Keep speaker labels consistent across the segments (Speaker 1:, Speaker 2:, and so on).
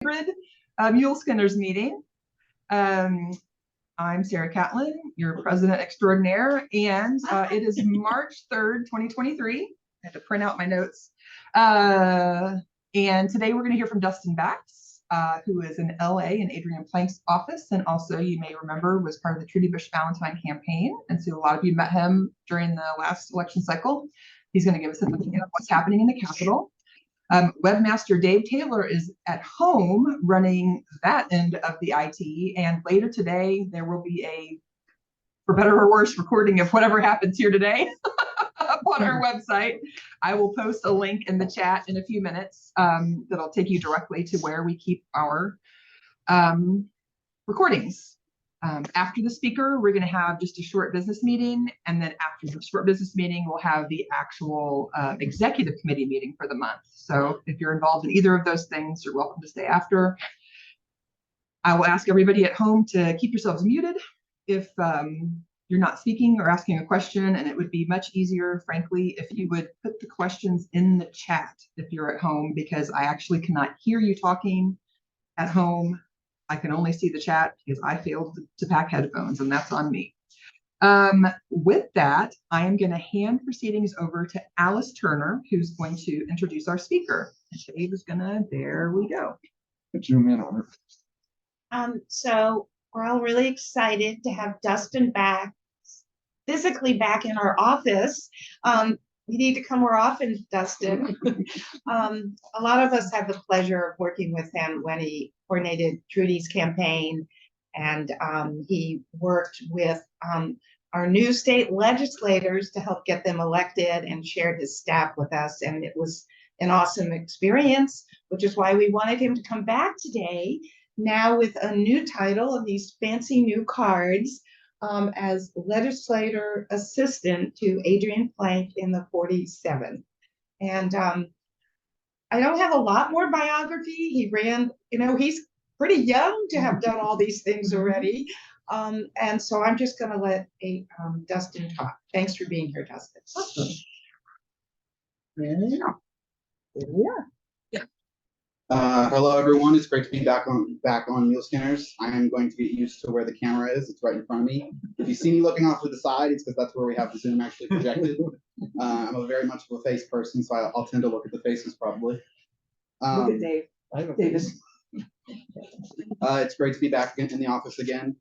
Speaker 1: hybrid Muleskinners meeting. I'm Sarah Catlin, your president extraordinaire, and it is March 3rd, 2023. I had to print out my notes. And today we're going to hear from Dustin Bax, who is in LA in Adrian Plank's office, and also, you may remember, was part of the Trudy Bush Valentine campaign. And so a lot of you met him during the last election cycle. He's going to give us a look at what's happening in the Capitol. Webmaster Dave Taylor is at home running that end of the IT, and later today there will be a, for better or worse, recording of whatever happens here today up on our website. I will post a link in the chat in a few minutes that'll take you directly to where we keep our recordings. After the speaker, we're going to have just a short business meeting, and then after the short business meeting, we'll have the actual executive committee meeting for the month. So if you're involved in either of those things, you're welcome to stay after. I will ask everybody at home to keep yourselves muted if you're not speaking or asking a question, and it would be much easier, frankly, if you would put the questions in the chat if you're at home, because I actually cannot hear you talking at home. I can only see the chat because I failed to pack headphones, and that's on me. With that, I am going to hand proceedings over to Alice Turner, who's going to introduce our speaker. And Dave is going to, there we go.
Speaker 2: Zoom in on
Speaker 3: her. So we're all really excited to have Dustin back, physically back in our office. We need to come more often, Dustin. A lot of us have the pleasure of working with him when he coordinated Trudy's campaign, and he worked with our new state legislators to help get them elected and shared his staff with us, and it was an awesome experience, which is why we wanted him to come back today, now with a new title of these fancy new cards, as legislator assistant to Adrian Plank in the 47. And I don't have a lot more biography. He ran, he's pretty young to have done all these things already. And so I'm just going to let Dustin talk. Thanks for being here, Dustin.
Speaker 1: Awesome. Yeah.
Speaker 2: Hello, everyone. It's great to be back on Muleskinners. I am going to get used to where the camera is. It's right in front of me. If you see me looking off to the side, it's because that's where we have the Zoom actually projected. I'm a very much of a face person, so I'll tend to look at the faces probably.
Speaker 1: Look at Dave. Davis.
Speaker 2: It's great to be back in the office again.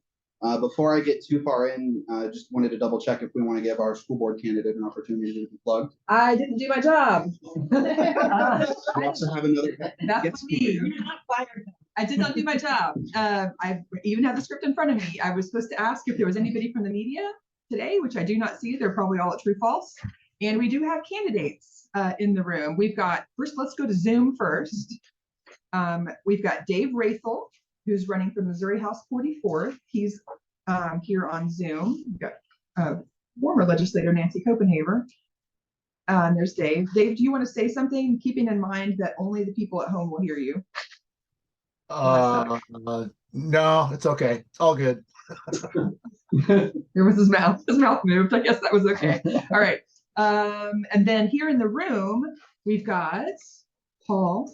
Speaker 2: Before I get too far in, just wanted to double check if we want to give our school board candidate an opportunity to be plugged.
Speaker 1: I didn't do my job.
Speaker 2: We also have another.
Speaker 1: That's me. I did not do my job. I even have the script in front of me. I was supposed to ask if there was anybody from the media today, which I do not see. They're probably all at True False. And we do have candidates in the room. We've got, first, let's go to Zoom first. We've got Dave Rathel, who's running for Missouri House 44th. He's here on Zoom. We've got former legislator Nancy Copenhaver. There's Dave. Dave, do you want to say something, keeping in mind that only the people at home will hear you?
Speaker 4: No, it's okay. It's all good.
Speaker 1: There was his mouth. His mouth moved. I guess that was okay. All right. And then here in the room, we've got Paul.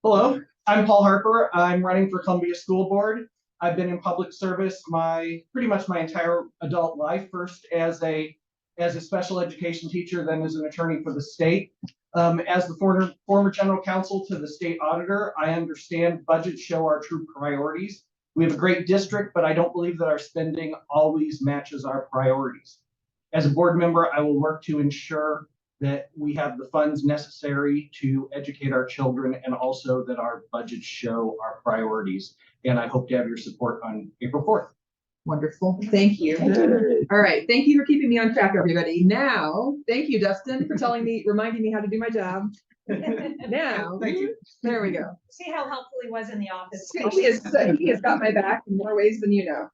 Speaker 5: Hello, I'm Paul Harper. I'm running for Columbia School Board. I've been in public service pretty much my entire adult life, first as a special education teacher, then as an attorney for the state. As the former general counsel to the state auditor, I understand budgets show our true priorities. We have a great district, but I don't believe that our spending always matches our priorities. As a board member, I will work to ensure that we have the funds necessary to educate our children, and also that our budgets show our priorities. And I hope to have your support on April 4th.
Speaker 1: Wonderful. Thank you. All right. Thank you for keeping me on track, everybody. Now, thank you, Dustin, for reminding me how to do my job. Now,
Speaker 5: thank you.
Speaker 1: There we go.
Speaker 3: See how helpful he was in the office.
Speaker 1: He has got my back in more ways than you know.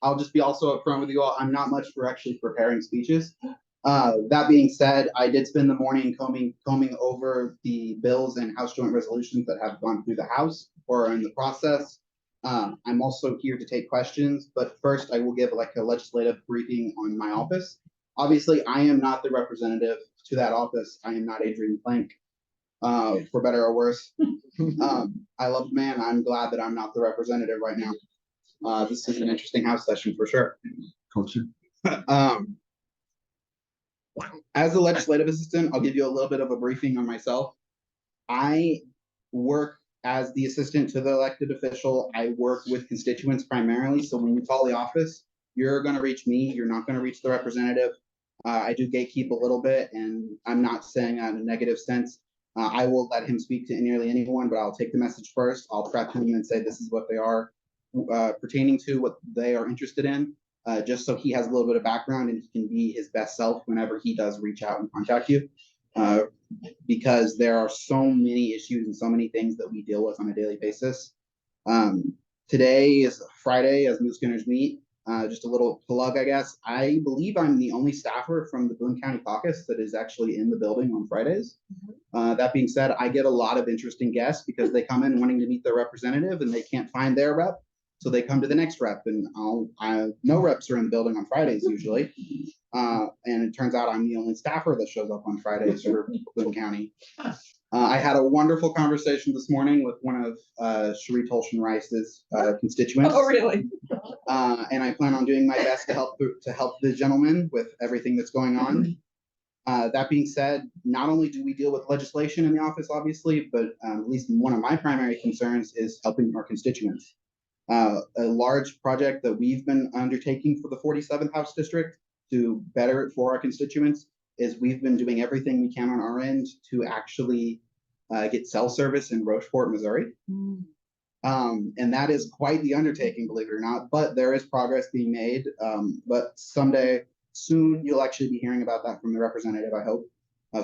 Speaker 2: I'll just be also upfront with you all. I'm not much for actually preparing speeches. That being said, I did spend the morning combing over the bills and House Joint Resolutions that have gone through the House or are in the process. I'm also here to take questions, but first I will give like a legislative briefing on my office. Obviously, I am not the representative to that office. I am not Adrian Plank. for better or worse. I love the man. I'm glad that I'm not the representative right now. This is an interesting house session for sure.
Speaker 4: Culture.
Speaker 2: Um, as a legislative assistant, I'll give you a little bit of a briefing on myself. I work as the assistant to the elected official. I work with constituents primarily. So when you call the office, you're going to reach me. You're not going to reach the representative. I do gatekeep a little bit, and I'm not saying that in a negative sense. I will let him speak to nearly anyone, but I'll take the message first. I'll prep him and say this is what they are pertaining to, what they are interested in, just so he has a little bit of background and he can be his best self whenever he does reach out and contact you. Because there are so many issues and so many things that we deal with on a daily basis. Today is Friday as Muleskinners meet. Just a little plug, I guess. I believe I'm the only staffer from the Boone County Caucus that is actually in the building on Fridays. That being said, I get a lot of interesting guests because they come in wanting to meet their representative and they can't find their rep. So they come to the next rep, and no reps are in the building on Fridays usually. And it turns out I'm the only staffer that shows up on Fridays for Boone County. I had a wonderful conversation this morning with one of Cherie Tolshin Rice's constituents.
Speaker 1: Oh, really?
Speaker 2: And I plan on doing my best to help the gentleman with everything that's going on. That being said, not only do we deal with legislation in the office, obviously, but at least one of my primary concerns is helping our constituents. A large project that we've been undertaking for the 47th House District to better it for our constituents is we've been doing everything we can on our end to actually get cell service in Rocheport, Missouri. And that is quite the undertaking, believe it or not, but there is progress being made. But someday soon, you'll actually be hearing about that from the representative, I hope.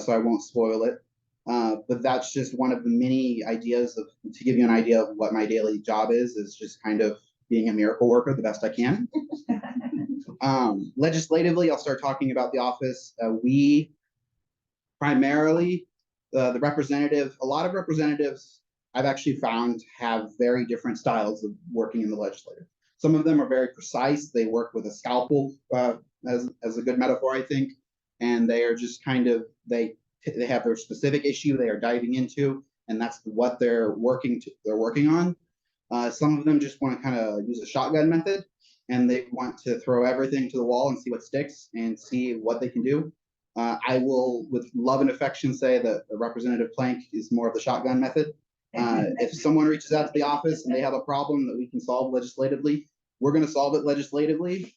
Speaker 2: So I won't spoil it. But that's just one of the many ideas to give you an idea of what my daily job is just kind of being a miracle worker the best I can. Legislatively, I'll start talking about the office. We primarily, the representative, a lot of representatives I've actually found have very different styles of working in the legislature. Some of them are very precise. They work with a scalpel, as a good metaphor, I think. And they are just kind of, they have their specific issue they are diving into, and that's what they're working on. Some of them just want to kind of use a shotgun method, and they want to throw everything to the wall and see what sticks and see what they can do. I will, with love and affection, say that Representative Plank is more of the shotgun method. If someone reaches out to the office and they have a problem that we can solve legislatively, we're going to solve it legislatively.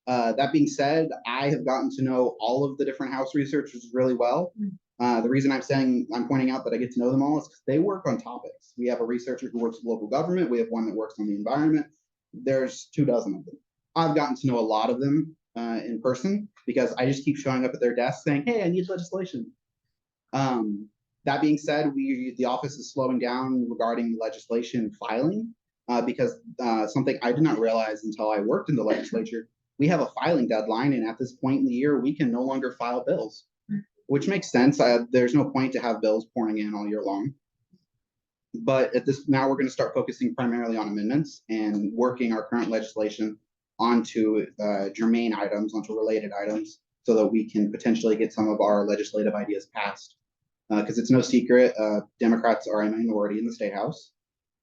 Speaker 2: That being said, I have gotten to know all of the different House researchers really well. The reason I'm pointing out that I get to know them all is because they work on topics. We have a researcher who works with local government. We have one that works on the environment. There's 24 of them. I've gotten to know a lot of them in person because I just keep showing up at their desk saying, hey, I need legislation. That being said, the office is slowing down regarding legislation filing because something I did not realize until I worked in the legislature, we have a filing deadline, and at this point in the year, we can no longer file bills, which makes sense. There's no point to have bills pouring in all year long. But now we're going to start focusing primarily on amendments and working our current legislation onto germane items, onto related items, so that we can potentially get some of our legislative ideas passed. Because it's no secret, Democrats are a minority in the State House.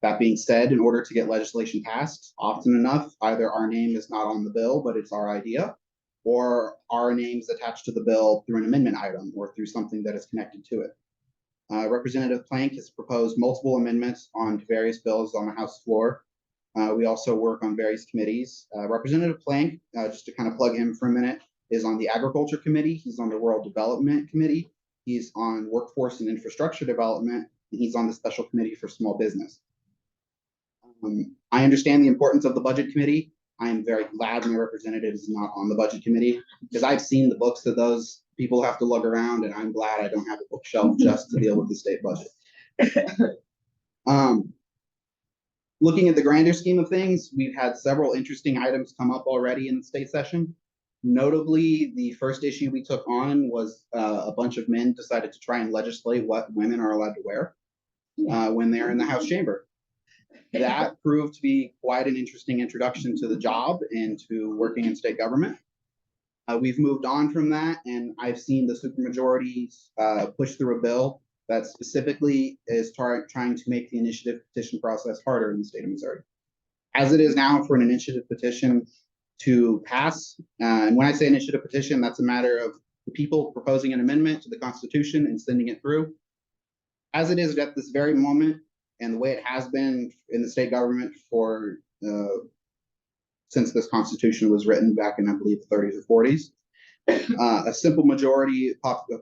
Speaker 2: That being said, in order to get legislation passed, often enough, either our name is not on the bill, but it's our idea, or our name's attached to the bill through an amendment item or through something that is connected to it. Representative Plank has proposed multiple amendments on various bills on the House floor. We also work on various committees. Representative Plank, just to kind of plug him for a minute, is on the Agriculture Committee. He's on the Rural Development Committee. He's on Workforce and Infrastructure Development, and he's on the Special Committee for Small Business. I understand the importance of the Budget Committee. I am very glad my representative is not on the Budget Committee because I've seen the books that those people have to lug around, and I'm glad I don't have a bookshelf just to deal with the state budget. Looking at the grander scheme of things, we've had several interesting items come up already in the state session. Notably, the first issue we took on was a bunch of men decided to try and legislate what women are allowed to wear when they're in the House chamber. That proved to be quite an interesting introduction to the job and to working in state government. We've moved on from that, and I've seen the supermajorities push through a bill that specifically is trying to make the initiative petition process harder in the state of Missouri. As it is now, for an initiative petition to pass, and when I say initiative petition, that's a matter of the people proposing an amendment to the Constitution and sending it through. As it is at this very moment, and the way it has been in the state government for since this Constitution was written back in, I believe, the 30s or 40s, a simple majority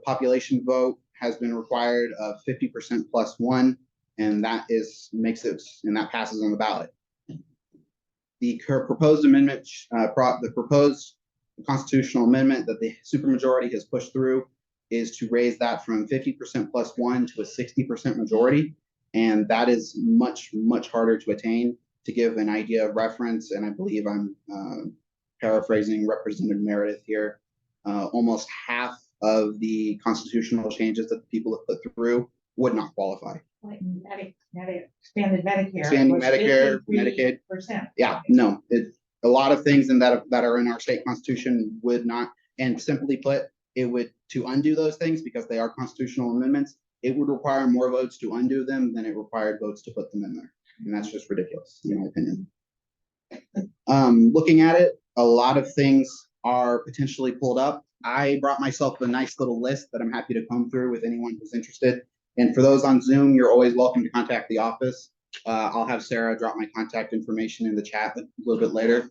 Speaker 2: population vote has been required of 50% plus one, and that passes on the ballot. The proposed amendment, the proposed constitutional amendment that the supermajority has pushed through is to raise that from 50% plus one to a 60% majority. And that is much, much harder to attain. To give an idea of reference, and I believe I'm paraphrasing Representative Meredith here, almost half of the constitutional changes that the people have put through would not qualify.
Speaker 3: Like expanded Medicare.
Speaker 2: Expanding
Speaker 3: was
Speaker 2: Medicare,
Speaker 3: 53%.
Speaker 2: Medicaid. Yeah, no, a lot of things in that are in our state constitution would not, and simply put, it would, to undo those things, because they are constitutional amendments, it would require more votes to undo them than it required votes to put them in there. And that's just ridiculous, in my opinion. Looking at it, a lot of things are potentially pulled up. I brought myself a nice little list that I'm happy to comb through with anyone who's interested. And for those on Zoom, you're always welcome to contact the office. I'll have Sarah drop my contact information in the chat a little bit later.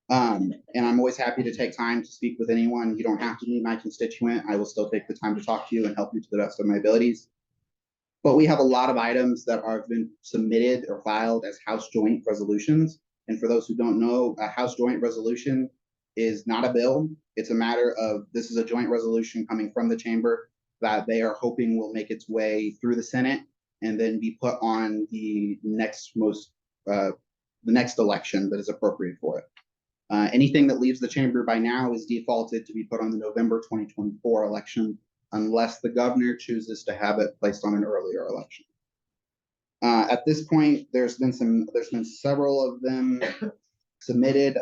Speaker 2: And I'm always happy to take time to speak with anyone. You don't have to be my constituent. I will still take the time to talk to you and help you to the best of my abilities. But we have a lot of items that have been submitted or filed as House Joint Resolutions. And for those who don't know, a House Joint Resolution is not a bill. It's a matter of, this is a joint resolution coming from the chamber that they are hoping will make its way through the Senate and then be put on the next election that is appropriate for it. Anything that leaves the chamber by now is defaulted to be put on the November 2024 election, unless the governor chooses to have it placed on an earlier election. At this point, there's been several of them submitted,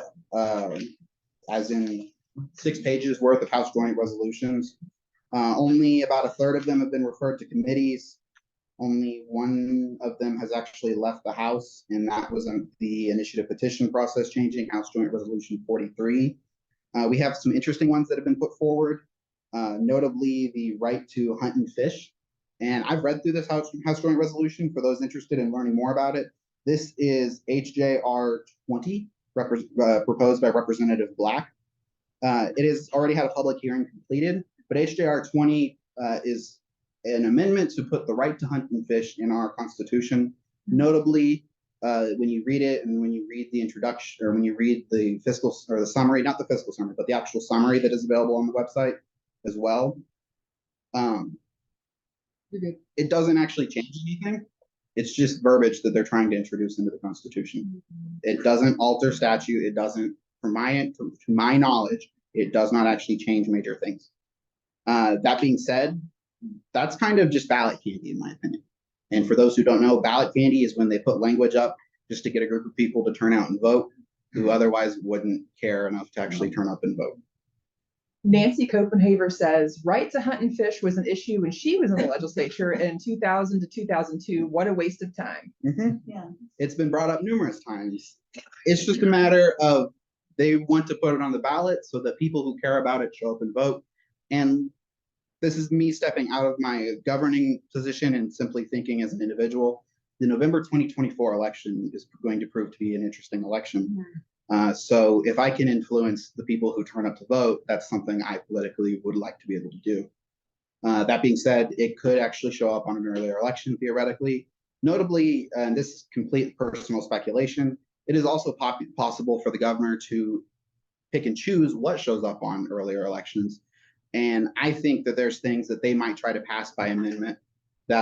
Speaker 2: as in 6 pages worth of House Joint Resolutions. Only about a third of them have been referred to committees. Only one of them has actually left the House, and that was the initiative petition process changing, House Joint Resolution 43. We have some interesting ones that have been put forward. Notably the right to hunt and fish. And I've read through this House Joint Resolution for those interested in learning more about it. This is HJR 20, proposed by Representative Black. It has already had a public hearing completed, but HJR 20 is an amendment to put the right to hunt and fish in our Constitution. Notably, when you read it and when you read the introduction, or when you read the fiscal, or the summary, not the fiscal summary, but the actual summary that is available on the website as well. It doesn't actually change anything. It's just verbiage that they're trying to introduce into the Constitution. It doesn't alter statute. It doesn't, to my knowledge, it does not actually change major things. That being said, that's kind of just ballot candy, in my opinion. And for those who don't know, ballot candy is when they put language up just to get a group of people to turn out and vote, who otherwise wouldn't care enough to actually turn up and vote.
Speaker 1: Nancy Copenhaver says, right to hunt and fish was an issue when she was in the legislature in 2000 to 2002. What a waste of time.
Speaker 3: Yeah.
Speaker 2: It's been brought up numerous times. It's just a matter of they want to put it on the ballot so that people who care about it show up and vote. And this is me stepping out of my governing position and simply thinking as an individual. The November 2024 election is going to prove to be an interesting election. So if I can influence the people who turn up to vote, that's something I politically would like to be able to do. That being said, it could actually show up on an earlier election, theoretically. Notably, and this is complete personal speculation, it is also possible for the governor to pick and choose what shows up on earlier elections. And I think that there's things that they might try to pass by amendment in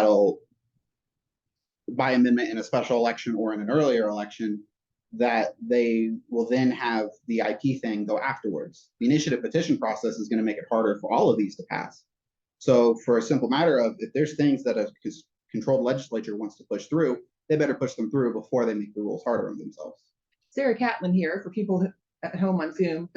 Speaker 2: a special election or in an earlier election that they will then have the IP thing go afterwards. The initiative petition process is going to make it harder for all of these to pass. So for a simple matter of, if there's things that a controlled legislature wants to push through, they better push them through before they make the rules harder on themselves.
Speaker 1: Sarah Catlin here for people at home on Zoom.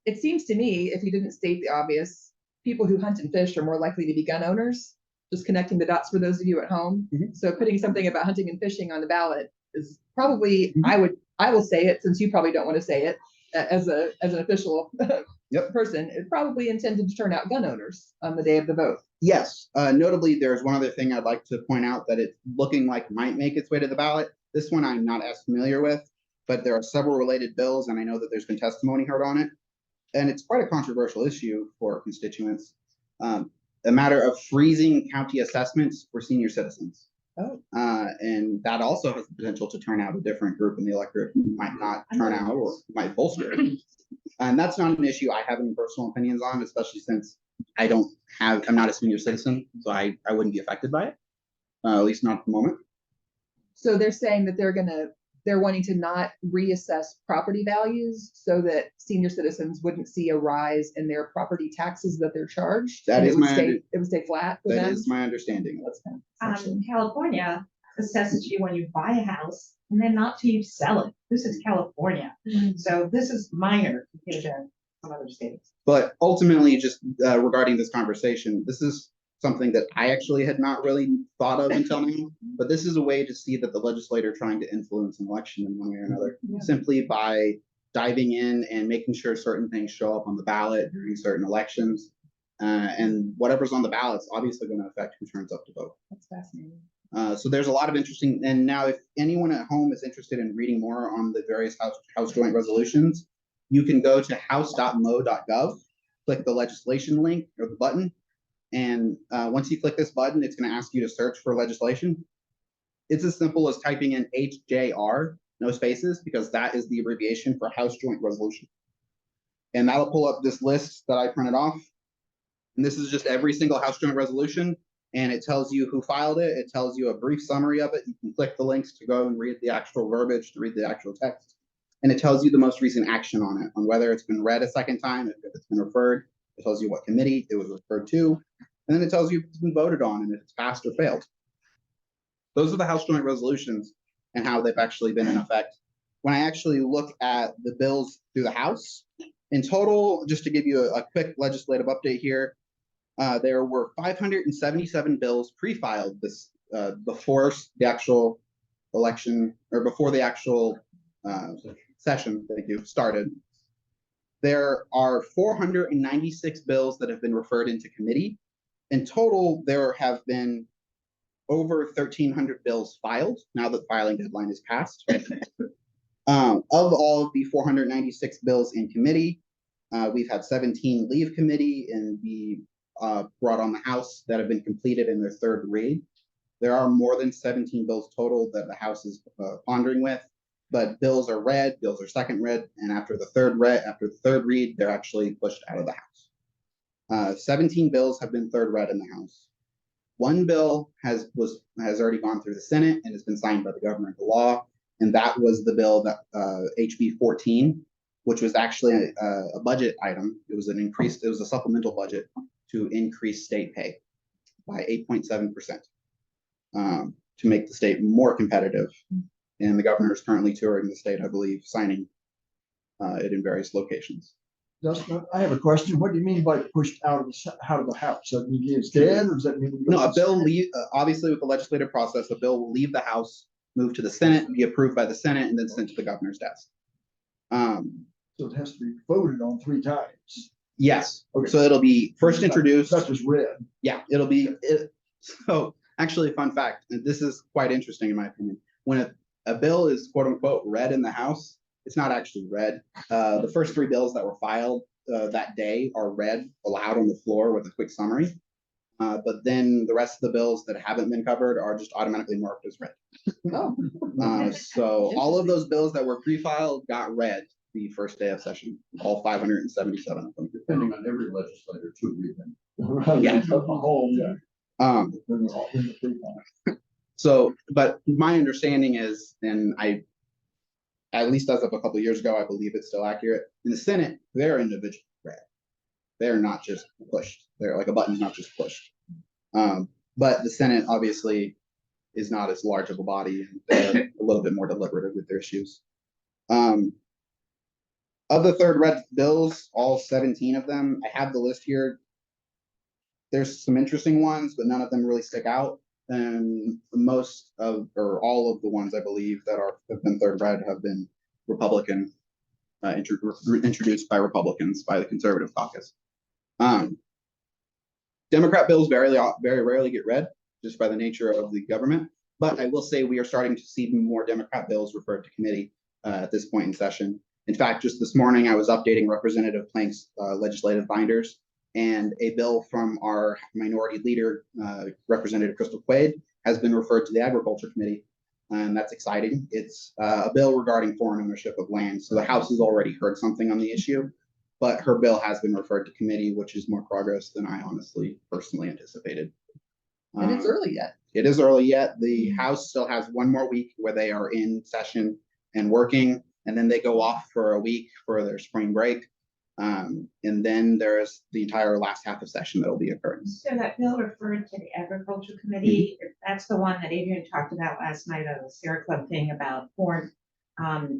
Speaker 1: It seems to me, if you didn't state the obvious, people who hunt and fish are more likely to be gun owners. just connecting the dots for those of you at home.
Speaker 2: Mhm.
Speaker 1: So putting something about hunting and fishing on the ballot is probably, I will say it, since you probably don't want to say it, as an official
Speaker 2: Yep.
Speaker 1: person, it's probably intended to turn out gun owners on the day of the vote.
Speaker 2: Yes, notably, there's one other thing I'd like to point out that it's looking like might make its way to the ballot. This one I'm not as familiar with, but there are several related bills, and I know that there's been testimony heard on it. And it's quite a controversial issue for constituents. A matter of freezing county assessments for senior citizens.
Speaker 1: Oh.
Speaker 2: And that also has the potential to turn out a different group in the electorate who might not turn out or might bolster it. And that's not an issue I have any personal opinions on, especially since I'm not a senior citizen, so I wouldn't be affected by it, at least not at the moment.
Speaker 1: So they're saying that they're wanting to not reassess property values so that senior citizens wouldn't see a rise in their property taxes that they're charged.
Speaker 2: That
Speaker 1: and
Speaker 2: is
Speaker 1: it would stay flat for
Speaker 2: That
Speaker 1: them.
Speaker 2: is my understanding.
Speaker 1: That's kind of actually-
Speaker 6: California assesses you when you buy a house and then not till you sell it. This is California. So this is minor compared to some other states.
Speaker 2: But ultimately, just regarding this conversation, this is something that I actually had not really thought of until now. But this is a way to see that the legislator trying to influence an election in one way or another, simply by diving in and making sure certain things show up on the ballot during certain elections. And whatever's on the ballot is obviously going to affect who turns up to vote.
Speaker 1: That's fascinating.
Speaker 2: So there's a lot of interesting, and now if anyone at home is interested in reading more on the various House joint resolutions, you can go to house.mo.gov, click the legislation link or the button, and once you click this button, it's going to ask you to search for legislation. It's as simple as typing in HJR, no spaces, because that is the abbreviation for House Joint Resolution. And that'll pull up this list that I printed off. And this is just every single House Joint Resolution. And it tells you who filed it. It tells you a brief summary of it. You can click the links to go and read the actual verbiage, to read the actual text. And it tells you the most recent action on it, on whether it's been read a second time, if it's been referred. It tells you what committee it was referred to. And then it tells you if it's been voted on and if it's passed or failed. Those are the House Joint Resolutions and how they've actually been in effect. When I actually look at the bills through the House, in total, just to give you a quick legislative update here, there were 577 bills pre-filed this before the actual election, or before the actual session, started. There are 496 bills that have been referred into committee. In total, there have been over 1,300 bills filed now that the filing deadline is passed. Of all of the 496 bills in committee, we've had 17 leave committee and be brought on the House that have been completed in their third read. There are more than 17 bills total that the House is pondering with, but bills are read, bills are second read, and after the third read, they're actually pushed out of the House. 17 bills have been third read in the House. One bill has already gone through the Senate and has been signed by the governor into law, and that was the bill that HB 14, which was actually a budget item. It was a supplemental budget to increase state pay by 8.7%, to make the state more competitive. And the governor is currently touring the state, I believe, signing it in various locations.
Speaker 7: Dustin, I have a question. What do you mean by pushed out of the House? Does that mean it's dead, or does that mean?
Speaker 2: No, a bill obviously with the legislative process, a bill will leave the House, move to the Senate, be approved by the Senate, and then sent to the governor's desk.
Speaker 7: So it has to be voted on 3 times.
Speaker 2: Yes.
Speaker 7: Okay.
Speaker 2: So it'll be first introduced.
Speaker 7: That's just read.
Speaker 2: Yeah, it'll be. So actually, fun fact, and this is quite interesting in my opinion. When a bill is quote unquote read in the House, it's not actually read. The first 3 bills that were filed that day are read aloud on the floor with a quick summary. But then the rest of the bills that haven't been covered are just automatically marked as read.
Speaker 1: Oh.
Speaker 2: So all of those bills that were pre-filed got read the first day of session, all 577 of them.
Speaker 8: Depending on every legislator to read them.
Speaker 2: Yeah. So, but my understanding is, and at least as of a couple of years ago, I believe it's still accurate. In the Senate, they're individually read. They're not just pushed. They're like a button's not just pushed. But the Senate obviously is not as large of a body, and they're a little bit more deliberative with their issues. Of the third read bills, all 17 of them, I have the list here. there's some interesting ones, but none of them really stick out. And most of, or all of the ones I believe that have been third read have been Republican, introduced by Republicans, by the Conservative Caucus. Democrat bills very rarely get read, just by the nature of the government. But I will say we are starting to see more Democrat bills referred to committee at this point in session. In fact, just this morning, I was updating Representative Plank's legislative binders, and a bill from our minority leader, Representative Crystal Quaid, has been referred to the Agriculture Committee, and that's exciting. It's a bill regarding foreign ownership of land. So the House has already heard something on the issue, but her bill has been referred to committee, which is more progress than I honestly personally anticipated.
Speaker 1: And it's early yet.
Speaker 2: It is early yet. The House still has one more week where they are in session and working, and then they go off for a week for their spring break. And then there's the entire last half of session that will be occurring.
Speaker 6: So that bill referred to the Agriculture Committee, that's the one that Adrian talked about last night on the Sierra Club thing about foreign,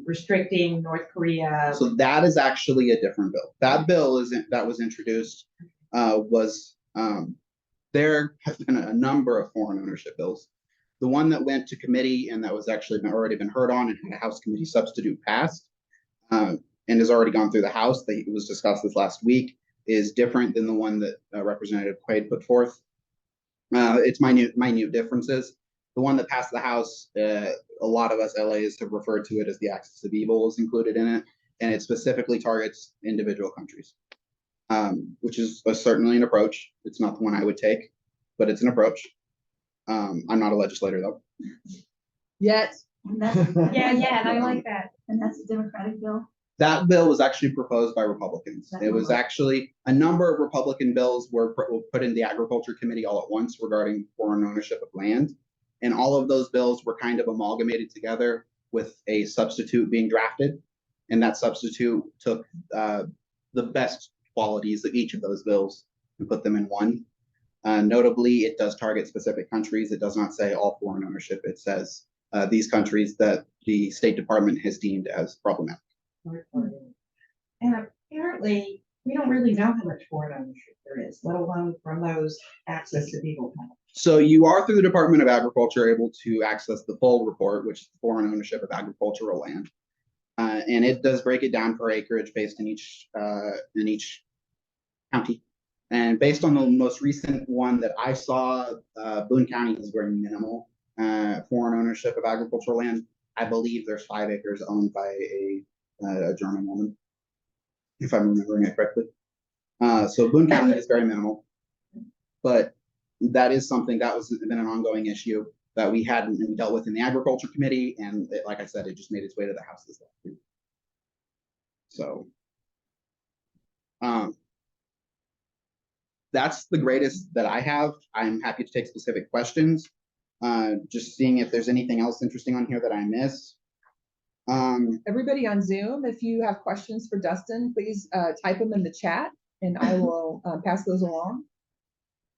Speaker 6: restricting North Korea.
Speaker 2: So that is actually a different bill. That bill that was introduced there has been a number of foreign ownership bills. The one that went to committee and that was actually already been heard on and had a House committee substitute passed and has already gone through the House, that was discussed this last week, is different than the one that Representative Quaid put forth. It's minute differences. The one that passed the House, a lot of us LAs have referred to it as the axis of evil is included in it, and it specifically targets individual countries, which is certainly an approach. It's not the one I would take, but it's an approach. I'm not a legislator though.
Speaker 1: Yet.
Speaker 6: Yeah, and I like that.
Speaker 9: And that's a Democratic bill.
Speaker 2: That bill was actually proposed by Republicans. It was actually a number of Republican bills were put in the Agriculture Committee all at once regarding foreign ownership of land. And all of those bills were kind of amalgamated together with a substitute being drafted. And that substitute took the best qualities of each of those bills and put them in one. Notably, it does target specific countries. It does not say all foreign ownership. It says these countries that the State Department has deemed as problematic.
Speaker 6: And apparently, we don't really know how much foreign ownership there is, let alone from those access to evil countries.
Speaker 2: So you are, through the Department of Agriculture, able to access the full report, which is foreign ownership of agricultural land. And it does break it down per acreage based in each county. And based on the most recent one that I saw, Boone County is very minimal foreign ownership of agricultural land. I believe there's 5 acres owned by a German woman, if I'm remembering it correctly. So Boone County is very minimal, but that is something that was been an ongoing issue that we hadn't dealt with in the Agriculture Committee, and like I said, it just made its way to the House this last week. So that's the greatest that I have. I'm happy to take specific questions. Just seeing if there's anything else interesting on here that I missed.
Speaker 1: Everybody on Zoom, if you have questions for Dustin, please type them in the chat and I will pass those along.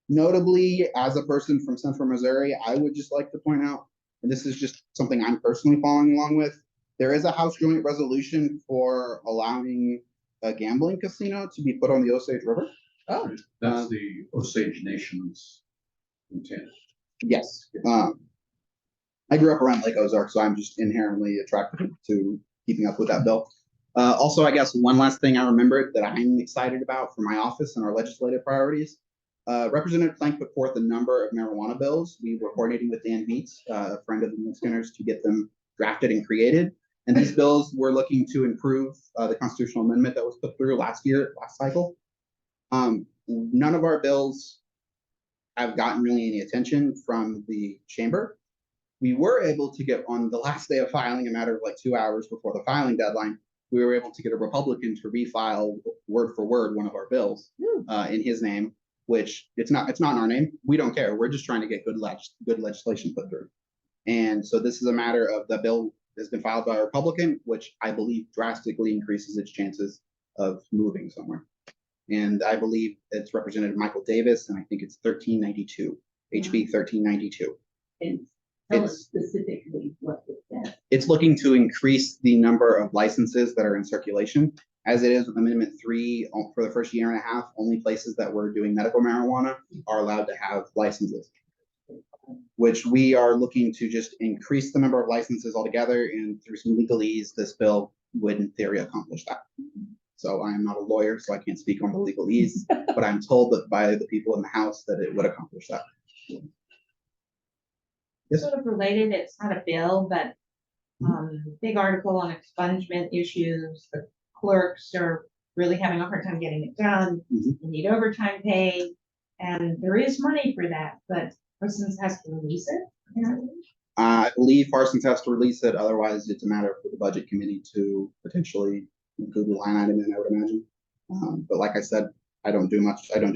Speaker 2: Notably, as a person from Central Missouri, I would just like to point out, and this is just something I'm personally following along with, there is a House joint resolution for allowing a gambling casino to be put on the Osage River.
Speaker 1: Oh,
Speaker 8: That's the Osage Nation's intent.
Speaker 2: Yes. I grew up around Lake Ozark, so I'm just inherently attracted to keeping up with that bill. Also, I guess one last thing I remembered that I'm excited about for my office and our legislative priorities. Representative Plank put forth a number of marijuana bills. We were coordinating with Dan Meets, a friend of the Muleskinners, to get them drafted and created. And these bills were looking to improve the constitutional amendment that was put through last cycle. None of our bills have gotten really any attention from the chamber. We were able to get, on the last day of filing, a matter of like 2 hours before the filing deadline, we were able to get a Republican to refile word for word one of our bills in his name, which it's not in our name. We don't care. We're just trying to get good legislation put through. And so this is a matter of the bill has been filed by a Republican, which I believe drastically increases its chances of moving somewhere. And I believe it's Representative Michael Davis, and I think it's 1392, HB 1392.
Speaker 9: And tell us specifically what it says.
Speaker 2: It's looking to increase the number of licenses that are in circulation. As it is with Amendment 3, for the first year and a half, only places that were doing medical marijuana are allowed to have licenses, which we are looking to just increase the number of licenses altogether, and through some legalese, this bill would in theory accomplish that. So I am not a lawyer, so I can't speak on the legalese, but I'm told that by the people in the House that it would accomplish that. Yes.
Speaker 6: Sort of related, it's not a bill, but big article on expungement issues. The clerks are really having a hard time getting it done.
Speaker 2: Mhm.
Speaker 6: They need overtime pay, and there is money for that, but Parsons has to release it, apparently.
Speaker 2: I believe Parsons has to release it, otherwise it's a matter for the budget committee to potentially include the line item in, I would imagine. But like I said, I don't do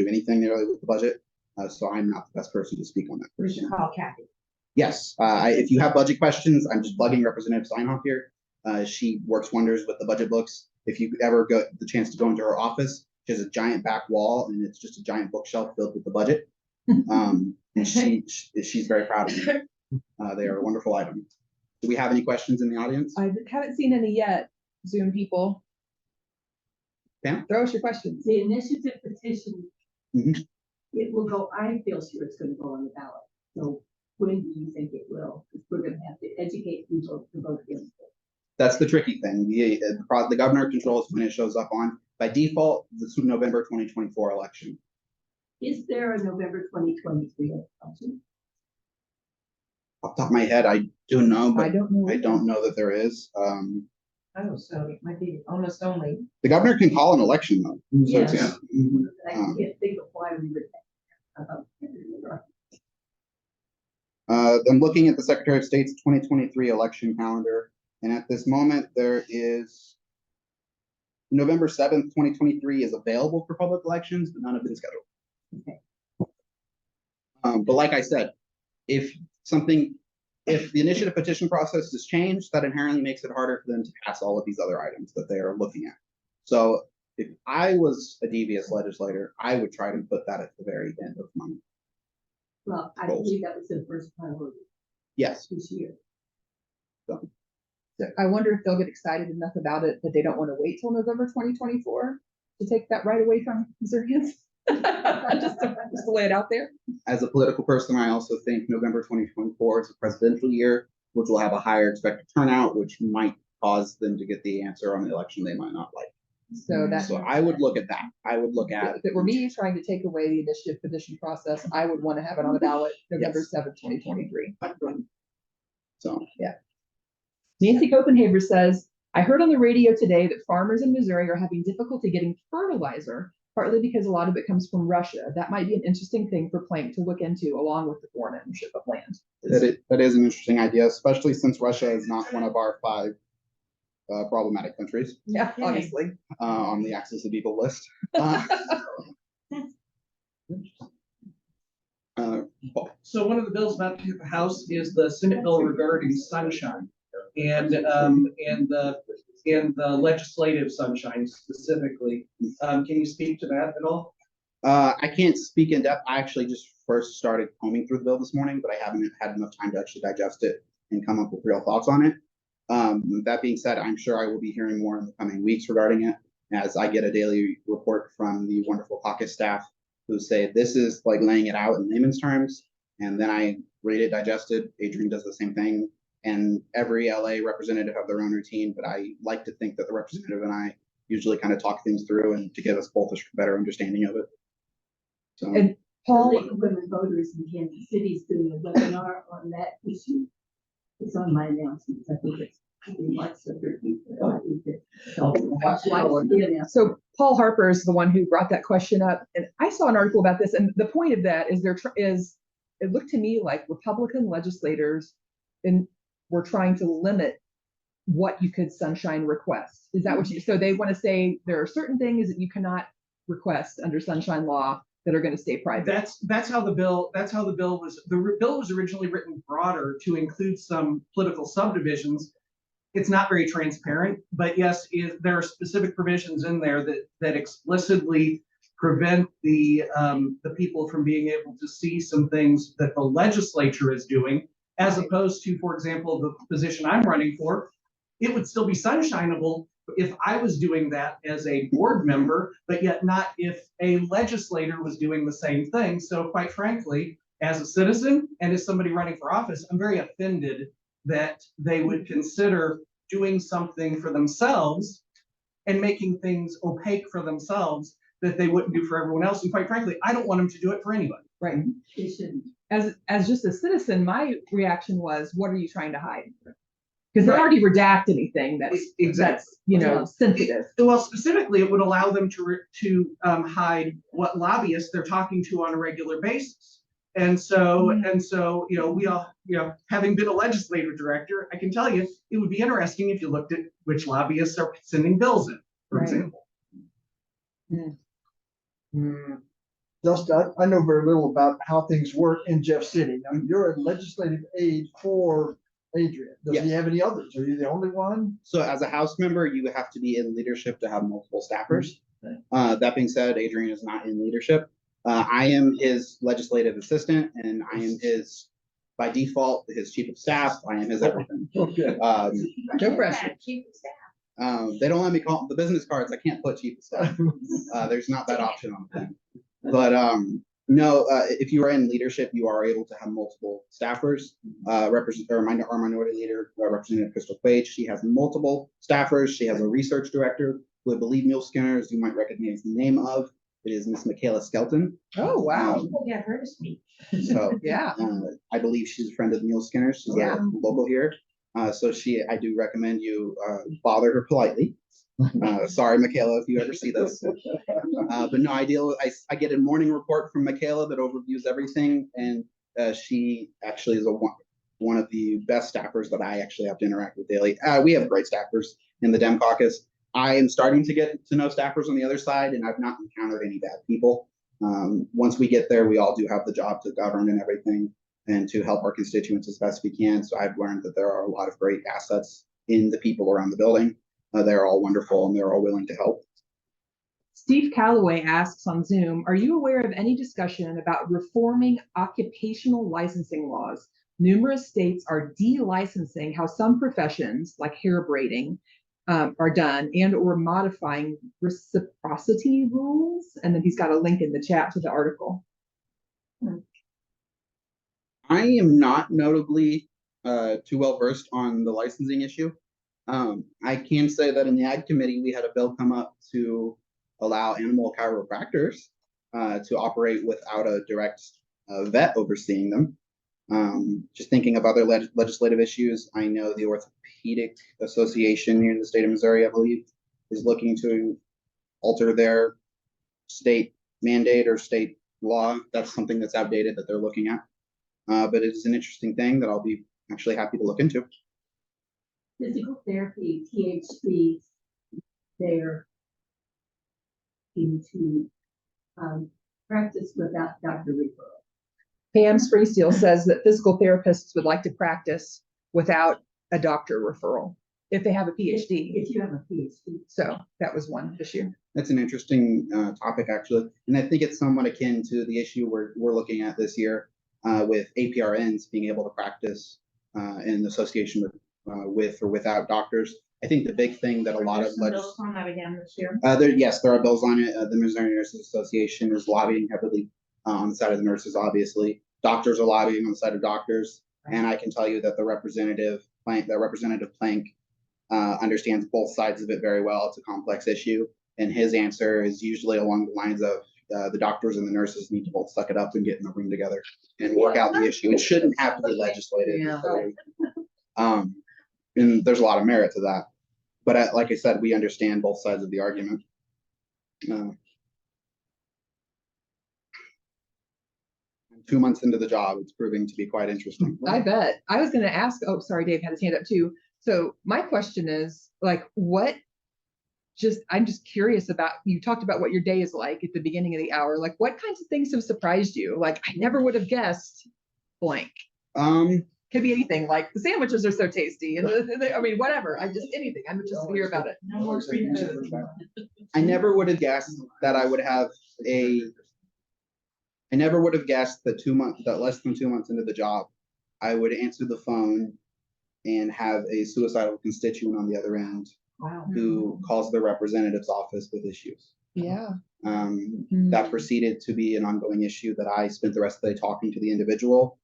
Speaker 2: anything nearly with the budget, so I'm not the best person to speak on that.
Speaker 6: We should call Kathy.
Speaker 2: Yes, if you have budget questions, I'm just plugging Representative Steinhoff here. She works wonders with the budget books. If you ever get the chance to go into her office, she has a giant back wall, and it's just a giant bookshelf filled with the budget. And she's very proud of them. They are a wonderful item. Do we have any questions in the audience?
Speaker 1: I haven't seen any yet, Zoom people.
Speaker 2: Pam?
Speaker 1: Throw us your questions.
Speaker 9: The initiative petition,
Speaker 2: Mhm.
Speaker 9: it will go, I feel sure it's gonna go on the ballot. So when do you think it will? Because we're gonna have to educate people to vote against it.
Speaker 2: That's the tricky thing. The governor controls when it shows up on. By default, this is November 2024 election.
Speaker 9: Is there a November 2023 election?
Speaker 2: Off the top of my head, I do know,
Speaker 1: I
Speaker 2: but
Speaker 1: don't know.
Speaker 2: I don't know that there is.
Speaker 6: Oh, so it might be almost only.
Speaker 2: The governor can call an election though. So
Speaker 9: Yes.
Speaker 2: it's-
Speaker 9: I can't think of why we would.
Speaker 2: I'm looking at the Secretary of State's 2023 election calendar, and at this moment, there is November 7th, 2023 is available for public elections, but none have been scheduled.
Speaker 9: Okay.
Speaker 2: But like I said, if the initiative petition process is changed, that inherently makes it harder for them to pass all of these other items that they are looking at. So if I was a devious legislator, I would try to put that at the very end of my.
Speaker 9: Well, I believe that was the first priority
Speaker 2: Yes.
Speaker 9: this year.
Speaker 1: So I wonder if they'll get excited enough about it that they don't want to wait till November 2024 to take that right away from Missourians. just to lay it out there.
Speaker 2: As a political person, I also think November 2024 is a presidential year, which will have a higher expected turnout, which might cause them to get the answer on the election they might not like.
Speaker 1: So that
Speaker 2: So I would look at that. I would look at.
Speaker 1: if it were me trying to take away the initiative petition process, I would want to have it on the ballot November
Speaker 2: Yes.
Speaker 1: 7th, 2023.
Speaker 2: So
Speaker 1: Nancy Copenhaver says, I heard on the radio today that farmers in Missouri are having difficulty getting fertilizer, partly because a lot of it comes from Russia. That might be an interesting thing for Plank to look into, along with the foreign ownership of land.
Speaker 2: that is an interesting idea, especially since Russia is not one of our 5 problematic countries
Speaker 1: Yeah, obviously.
Speaker 2: on the Axis of Evil list.
Speaker 5: So one of the bills about to hit the House is the Senate bill regarding sunshine and the legislative sunshine specifically. Can you speak to that at all?
Speaker 2: I can't speak in depth. I actually just first started combing through the bill this morning, but I haven't had enough time to actually digest it and come up with real thoughts on it. That being said, I'm sure I will be hearing more in the coming weeks regarding it, as I get a daily report from the wonderful caucus staff who say this is like laying it out in layman's terms, and then I read it, digest it. Adrian does the same thing, and every LA representative have their own routine, but I like to think that the representative and I usually kind of talk things through and to give us both a better understanding of it. So.
Speaker 1: And Paul,
Speaker 9: Women voters in Kansas City is doing a webinar on that issue. It's on my announcements. I think it's March the 13th.
Speaker 1: so Paul Harper is the one who brought that question up, and I saw an article about this, and the point of that is it looked to me like Republican legislators were trying to limit what you could sunshine request. Is that what you? So they want to say there are certain things that you cannot request under sunshine law that are going to stay private.
Speaker 5: That's how the bill was. The bill was originally written broader to include some political subdivisions. It's not very transparent, but yes, there are specific provisions in there that explicitly prevent the people from being able to see some things that the legislature is doing, as opposed to, for example, the position I'm running for. It would still be sunshineable, if I was doing that as a board member, but yet not if a legislator was doing the same thing. So quite frankly, as a citizen and as somebody running for office, I'm very offended that they would consider doing something for themselves and making things opaque for themselves that they wouldn't do for everyone else. And quite frankly, I don't want them to do it for anybody.
Speaker 1: Right.
Speaker 9: They shouldn't.
Speaker 1: As just a citizen, my reaction was, what are you trying to hide? Because they
Speaker 5: Right.
Speaker 1: already redact anything that's,
Speaker 5: Exactly.
Speaker 1: sensitive.
Speaker 5: Well, specifically, it would allow them to hide what lobbyists they're talking to on a regular basis. And so, we all, having been a legislative director, I can tell you, it would be interesting if you looked at which lobbyists are sending bills in, for
Speaker 1: Right.
Speaker 5: example.
Speaker 7: Dustin, I know very little about how things work in Jeff City. Now, you're a legislative aide for Adrian. Does he
Speaker 2: Yes.
Speaker 7: have any others? Are you the only one?
Speaker 2: So as a House member, you have to be in leadership to have multiple staffers.
Speaker 7: Okay.
Speaker 2: That being said, Adrian is not in leadership. I am his legislative assistant, and I am his, by default, his chief of staff. I am his everything.
Speaker 7: Okay.
Speaker 1: No pressure.
Speaker 6: Chief of staff.
Speaker 2: They don't let me call the business cards. I can't put chief of staff. There's not that option on the thing. But no, if you are in leadership, you are able to have multiple staffers. Our minority leader, Representative Crystal Quaid, she has multiple staffers. She has a research director who I believe Muleskinners, you might recognize the name of. It is Miss Michaela Skelton.
Speaker 1: Oh, wow.
Speaker 6: People get her to speak.
Speaker 2: So
Speaker 1: Yeah.
Speaker 2: I believe she's a friend of the Muleskinners. She's
Speaker 1: Yeah.
Speaker 2: local here. So I do recommend you bother her politely. Sorry, Michaela, if you ever see this. But no, I get a morning report from Michaela that overviews everything, and she actually is one of the best staffers that I actually have to interact with daily. We have great staffers in the Dem Caucus. I am starting to get to know staffers on the other side, and I've not encountered any bad people. Once we get there, we all do have the job to govern and everything, and to help our constituents as best we can. So I've learned that there are a lot of great assets in the people around the building. They're all wonderful, and they're all willing to help.
Speaker 1: Steve Calloway asks on Zoom, are you aware of any discussion about reforming occupational licensing laws? Numerous states are de-licensing how some professions, like hair braiding, are done, and or modifying reciprocity rules. And then he's got a link in the chat to the article.
Speaker 2: I am not notably too well versed on the licensing issue. I can say that in the Ag Committee, we had a bill come up to allow animal chiropractors to operate without a direct vet overseeing them. Just thinking of other legislative issues, I know the Orthopedic Association here in the state of Missouri, I believe, is looking to alter their state mandate or state law. That's something that's outdated that they're looking at. But it is an interesting thing that I'll be actually happy to look into.
Speaker 9: Physical therapy, PhD, they're into practice without doctor referral.
Speaker 1: Pam Springsteel says that physical therapists would like to practice without a doctor referral if they have a PhD.
Speaker 9: If you have a PhD.
Speaker 1: So that was one issue.
Speaker 2: That's an interesting topic, actually. And I think it's somewhat akin to the issue we're looking at this year with APRNs being able to practice in association with or without doctors. I think the big thing that a lot of
Speaker 6: Bills on that again this year.
Speaker 2: there are bills on it. The Missouri Nurses Association is lobbying heavily on the side of the nurses, obviously. Doctors are lobbying on the side of doctors. And I can tell you that Representative Plank understands both sides of it very well. It's a complex issue. And his answer is usually along the lines of the doctors and the nurses need to both suck it up and get in the room together and work out the issue. It shouldn't have to be legislated.
Speaker 1: Yeah.
Speaker 2: And there's a lot of merit to that. But like I said, we understand both sides of the argument. 2 months into the job, it's proving to be quite interesting.
Speaker 1: I bet. I was going to ask, oh, sorry, Dave had his hand up too. So my question is I'm just curious about, you talked about what your day is like at the beginning of the hour. Like what kinds of things have surprised you? Like I never would have guessed blank. Could be anything, like the sandwiches are so tasty. And I mean, whatever, anything. I'm just to hear about it.
Speaker 6: No more free food.
Speaker 2: I never would have guessed that I never would have guessed that less than 2 months into the job, I would answer the phone and have a suicidal constituent on the other end
Speaker 6: Wow.
Speaker 2: who calls their representative's office with issues.
Speaker 1: Yeah.
Speaker 2: That proceeded to be an ongoing issue that I spent the rest of the day talking to the individual.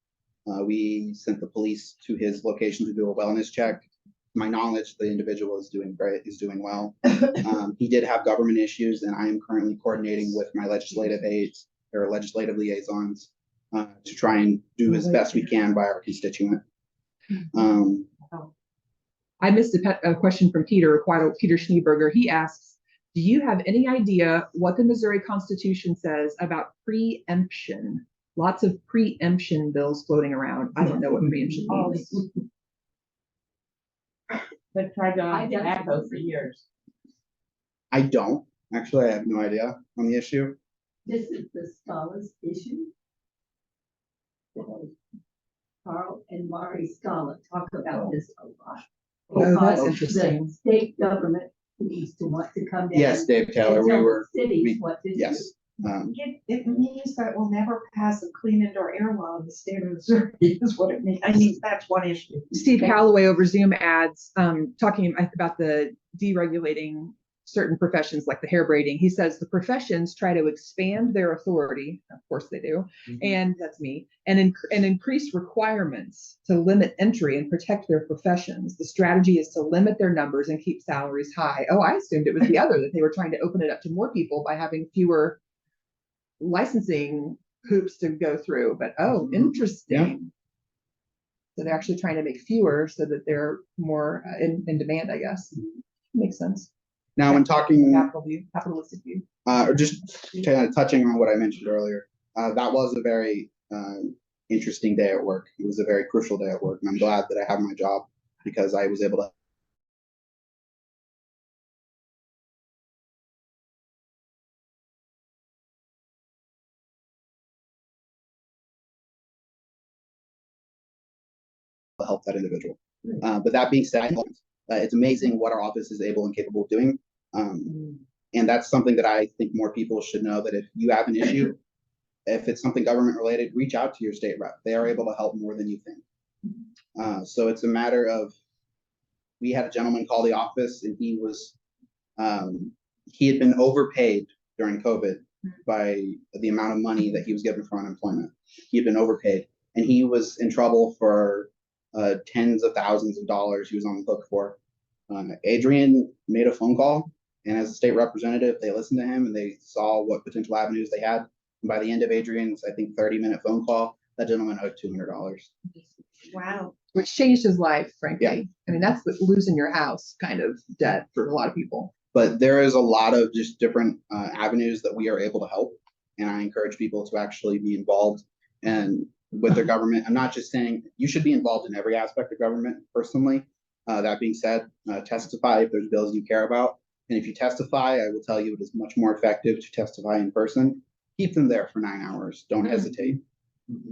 Speaker 2: We sent the police to his location to do a wellness check. To my knowledge, the individual is doing great, is doing well. He did have government issues, and I am currently coordinating with my legislative aides or legislative liaisons to try and do as best we can by our constituent.
Speaker 1: I missed a question from Peter Schneeberger. He asks, do you have any idea what the Missouri Constitution says about preemption? Lots of preemption bills floating around. I don't know what preemption means.
Speaker 6: But tried to
Speaker 9: I don't-
Speaker 6: tobacco for years.
Speaker 2: I don't. Actually, I have no idea on the issue.
Speaker 9: This is the Scala's issue. Carl and Mari Scala talk about this a lot.
Speaker 1: Oh, that's
Speaker 9: Because
Speaker 1: interesting.
Speaker 9: the state government needs to want to come down.
Speaker 2: Yes, Dave Taylor,
Speaker 9: and
Speaker 2: we
Speaker 9: tell the
Speaker 2: were,
Speaker 9: cities what to do.
Speaker 2: yes.
Speaker 3: It means that we'll never pass a clean indoor air law in the state of Missouri, is what it means. I mean, that's one issue.
Speaker 1: Steve Calloway over Zoom ads, talking about the deregulating certain professions like the hair braiding. He says the professions try to expand their authority, of course they do, and that's me, and increase requirements to limit entry and protect their professions. The strategy is to limit their numbers and keep salaries high. Oh, I assumed it was the other, that they were trying to open it up to more people by having fewer licensing hoops to go through. But oh, interesting.
Speaker 2: Yeah.
Speaker 1: So they're actually trying to make fewer so that they're more in demand, I guess. Makes sense.
Speaker 2: Now, when talking,
Speaker 1: Capitalistic view.
Speaker 2: or just kind of touching on what I mentioned earlier, that was a very interesting day at work. It was a very crucial day at work, and I'm glad that I have my job because I was able to help that individual. But that being said, it's amazing what our office is able and capable of doing. And that's something that I think more people should know, that if you have an issue, if it's something government related, reach out to your state rep. They are able to help more than you think. So it's a matter of, we had a gentleman call the office, and he had been overpaid during COVID by the amount of money that he was given for unemployment. He had been overpaid, and he was in trouble for tens of thousands of dollars he was on the hook for. Adrian made a phone call, and as a state representative, they listened to him and they saw what potential avenues they had. And by the end of Adrian's, I think, 30-minute phone call, that gentleman owed $200.
Speaker 3: Wow.
Speaker 1: Which changed his life, frankly.
Speaker 2: Yeah.
Speaker 1: I mean, that's the losing your house kind of debt for a lot of people.
Speaker 2: But there is a lot of just different avenues that we are able to help. And I encourage people to actually be involved and with their government. I'm not just saying you should be involved in every aspect of government personally. That being said, testify if there's bills you care about. And if you testify, I will tell you it is much more effective to testify in person. Keep them there for 9 hours. Don't hesitate.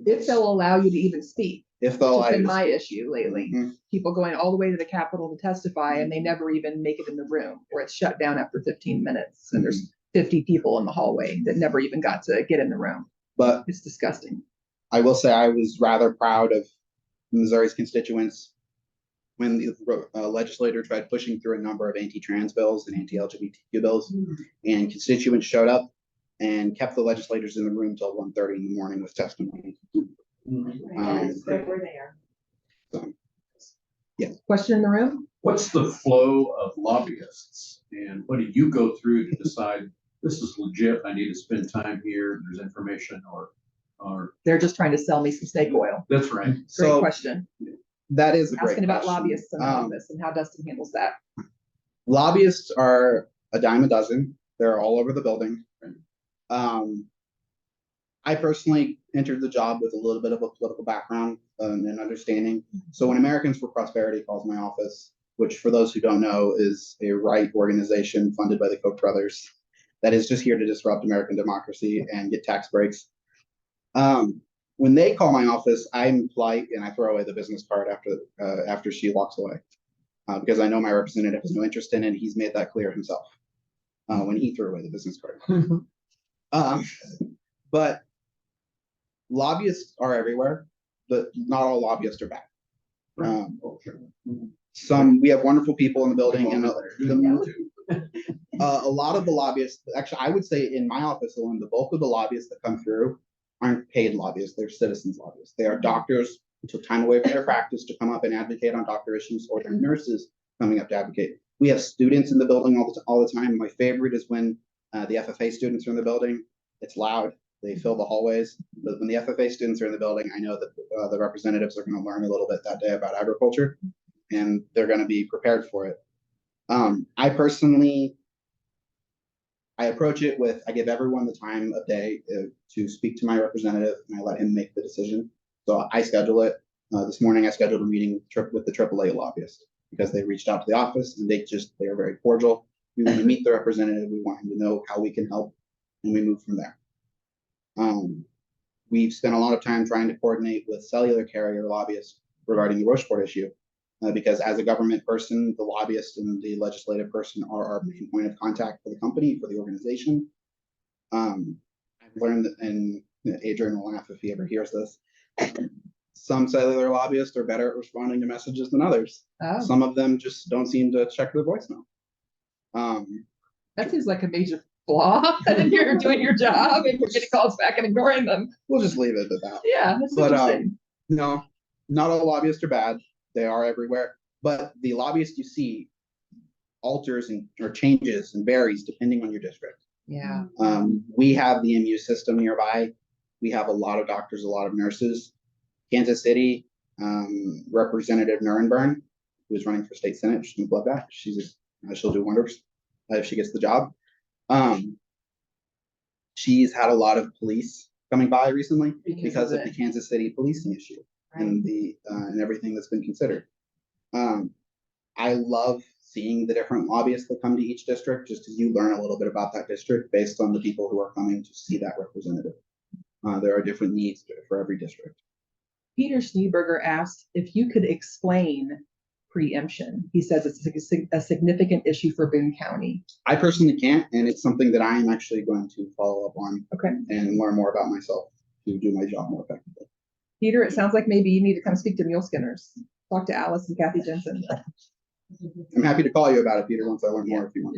Speaker 1: If they'll allow you to even speak.
Speaker 2: If they'll
Speaker 1: Which has been
Speaker 2: allow
Speaker 1: my issue lately.
Speaker 2: Mhm.
Speaker 1: People going all the way to the Capitol to testify and they never even make it in the room, or it's shut down after 15 minutes and there's 50 people in the hallway that never even got to get in the room.
Speaker 2: But
Speaker 1: It's disgusting.
Speaker 2: I will say I was rather proud of Missouri's constituents when the legislator tried pushing through a number of anti-trans bills and anti-LGBTQ bills, and constituents showed up and kept the legislators in the room till 1:30 in the morning with testimony.
Speaker 6: Yes, they were there.
Speaker 2: So,
Speaker 1: Question in the room?
Speaker 8: What's the flow of lobbyists, and what do you go through to decide this is legit, I need to spend time here, there's information, or
Speaker 1: They're just trying to sell me some snake oil.
Speaker 8: that's right.
Speaker 1: Great
Speaker 2: so
Speaker 1: question.
Speaker 2: that is a great
Speaker 1: Asking about
Speaker 2: question.
Speaker 1: lobbyists in the office and how Dustin handles that.
Speaker 2: Lobbyists are a dime a dozen. They're all over the building. I personally entered the job with a little bit of a political background and understanding. So when Americans for Prosperity calls my office, which for those who don't know is a right organization funded by the Koch brothers that is just here to disrupt American democracy and get tax breaks. When they call my office, I'm polite and I throw away the business card after she walks away because I know my representative has no interest in it. He's made that clear himself when he threw away the business card. But lobbyists are everywhere, but not all lobbyists are bad. We have wonderful people in the building, and a lot of the lobbyists, actually, I would say in my office alone, the bulk of the lobbyists that come through aren't paid lobbyists, they're citizens lobbyists. They are doctors who took time away from their practice to come up and advocate on doctor issues, or they're nurses coming up to advocate. We have students in the building all the time. My favorite is when the FFA students are in the building. It's loud, they fill the hallways, but when the FFA students are in the building, I know that the representatives are going to learn a little bit that day about agriculture, and they're going to be prepared for it. I personally, I approach it with, I give everyone the time of day to speak to my representative, and I let him make the decision. So I schedule it. This morning I scheduled a meeting with the AAA lobbyist because they reached out to the office, and they are very cordial. We want to meet the representative. We want him to know how we can help, and we move from there. We've spent a lot of time trying to coordinate with cellular carrier lobbyists regarding the Rocheport issue. Because as a government person, the lobbyist and the legislative person are our main point of contact for the company, for the organization. I've learned that, and Adrian will laugh if he ever hears this, some cellular lobbyists are better at responding to messages than others.
Speaker 1: Oh,
Speaker 2: Some of them just don't seem to check their voicemail.
Speaker 1: that seems like a major flaw in you're doing your job and you're getting calls back and ignoring them.
Speaker 2: We'll just leave it at that.
Speaker 1: Yeah, that's
Speaker 2: But
Speaker 1: interesting.
Speaker 2: no, not all lobbyists are bad. They are everywhere. But the lobbyist you see alters or changes and varies depending on your district.
Speaker 1: Yeah.
Speaker 2: We have the MU system nearby. We have a lot of doctors, a lot of nurses. Kansas City, Representative Nurenberg, who is running for state senate, she's love that. She'll do wonders if she gets the job. She's had a lot of police coming by recently because of the Kansas City policing issue. Right. And everything that's been considered. I love seeing the different lobbyists that come to each district, just because you learn a little bit about that district based on the people who are coming to see that representative. There are different needs for every district.
Speaker 1: Peter Schneeberger asked if you could explain preemption. He says it's a significant issue for Boone County.
Speaker 2: I personally can't, and it's something that I am actually going to follow up on.
Speaker 1: Okay. And
Speaker 2: learn more about myself to do my job more effectively.
Speaker 1: Peter, it sounds like maybe you need to come speak to Muleskinners. Talk to Alice and Kathy Jensen.
Speaker 2: I'm happy to call you about it, Peter, once I learn more if you want.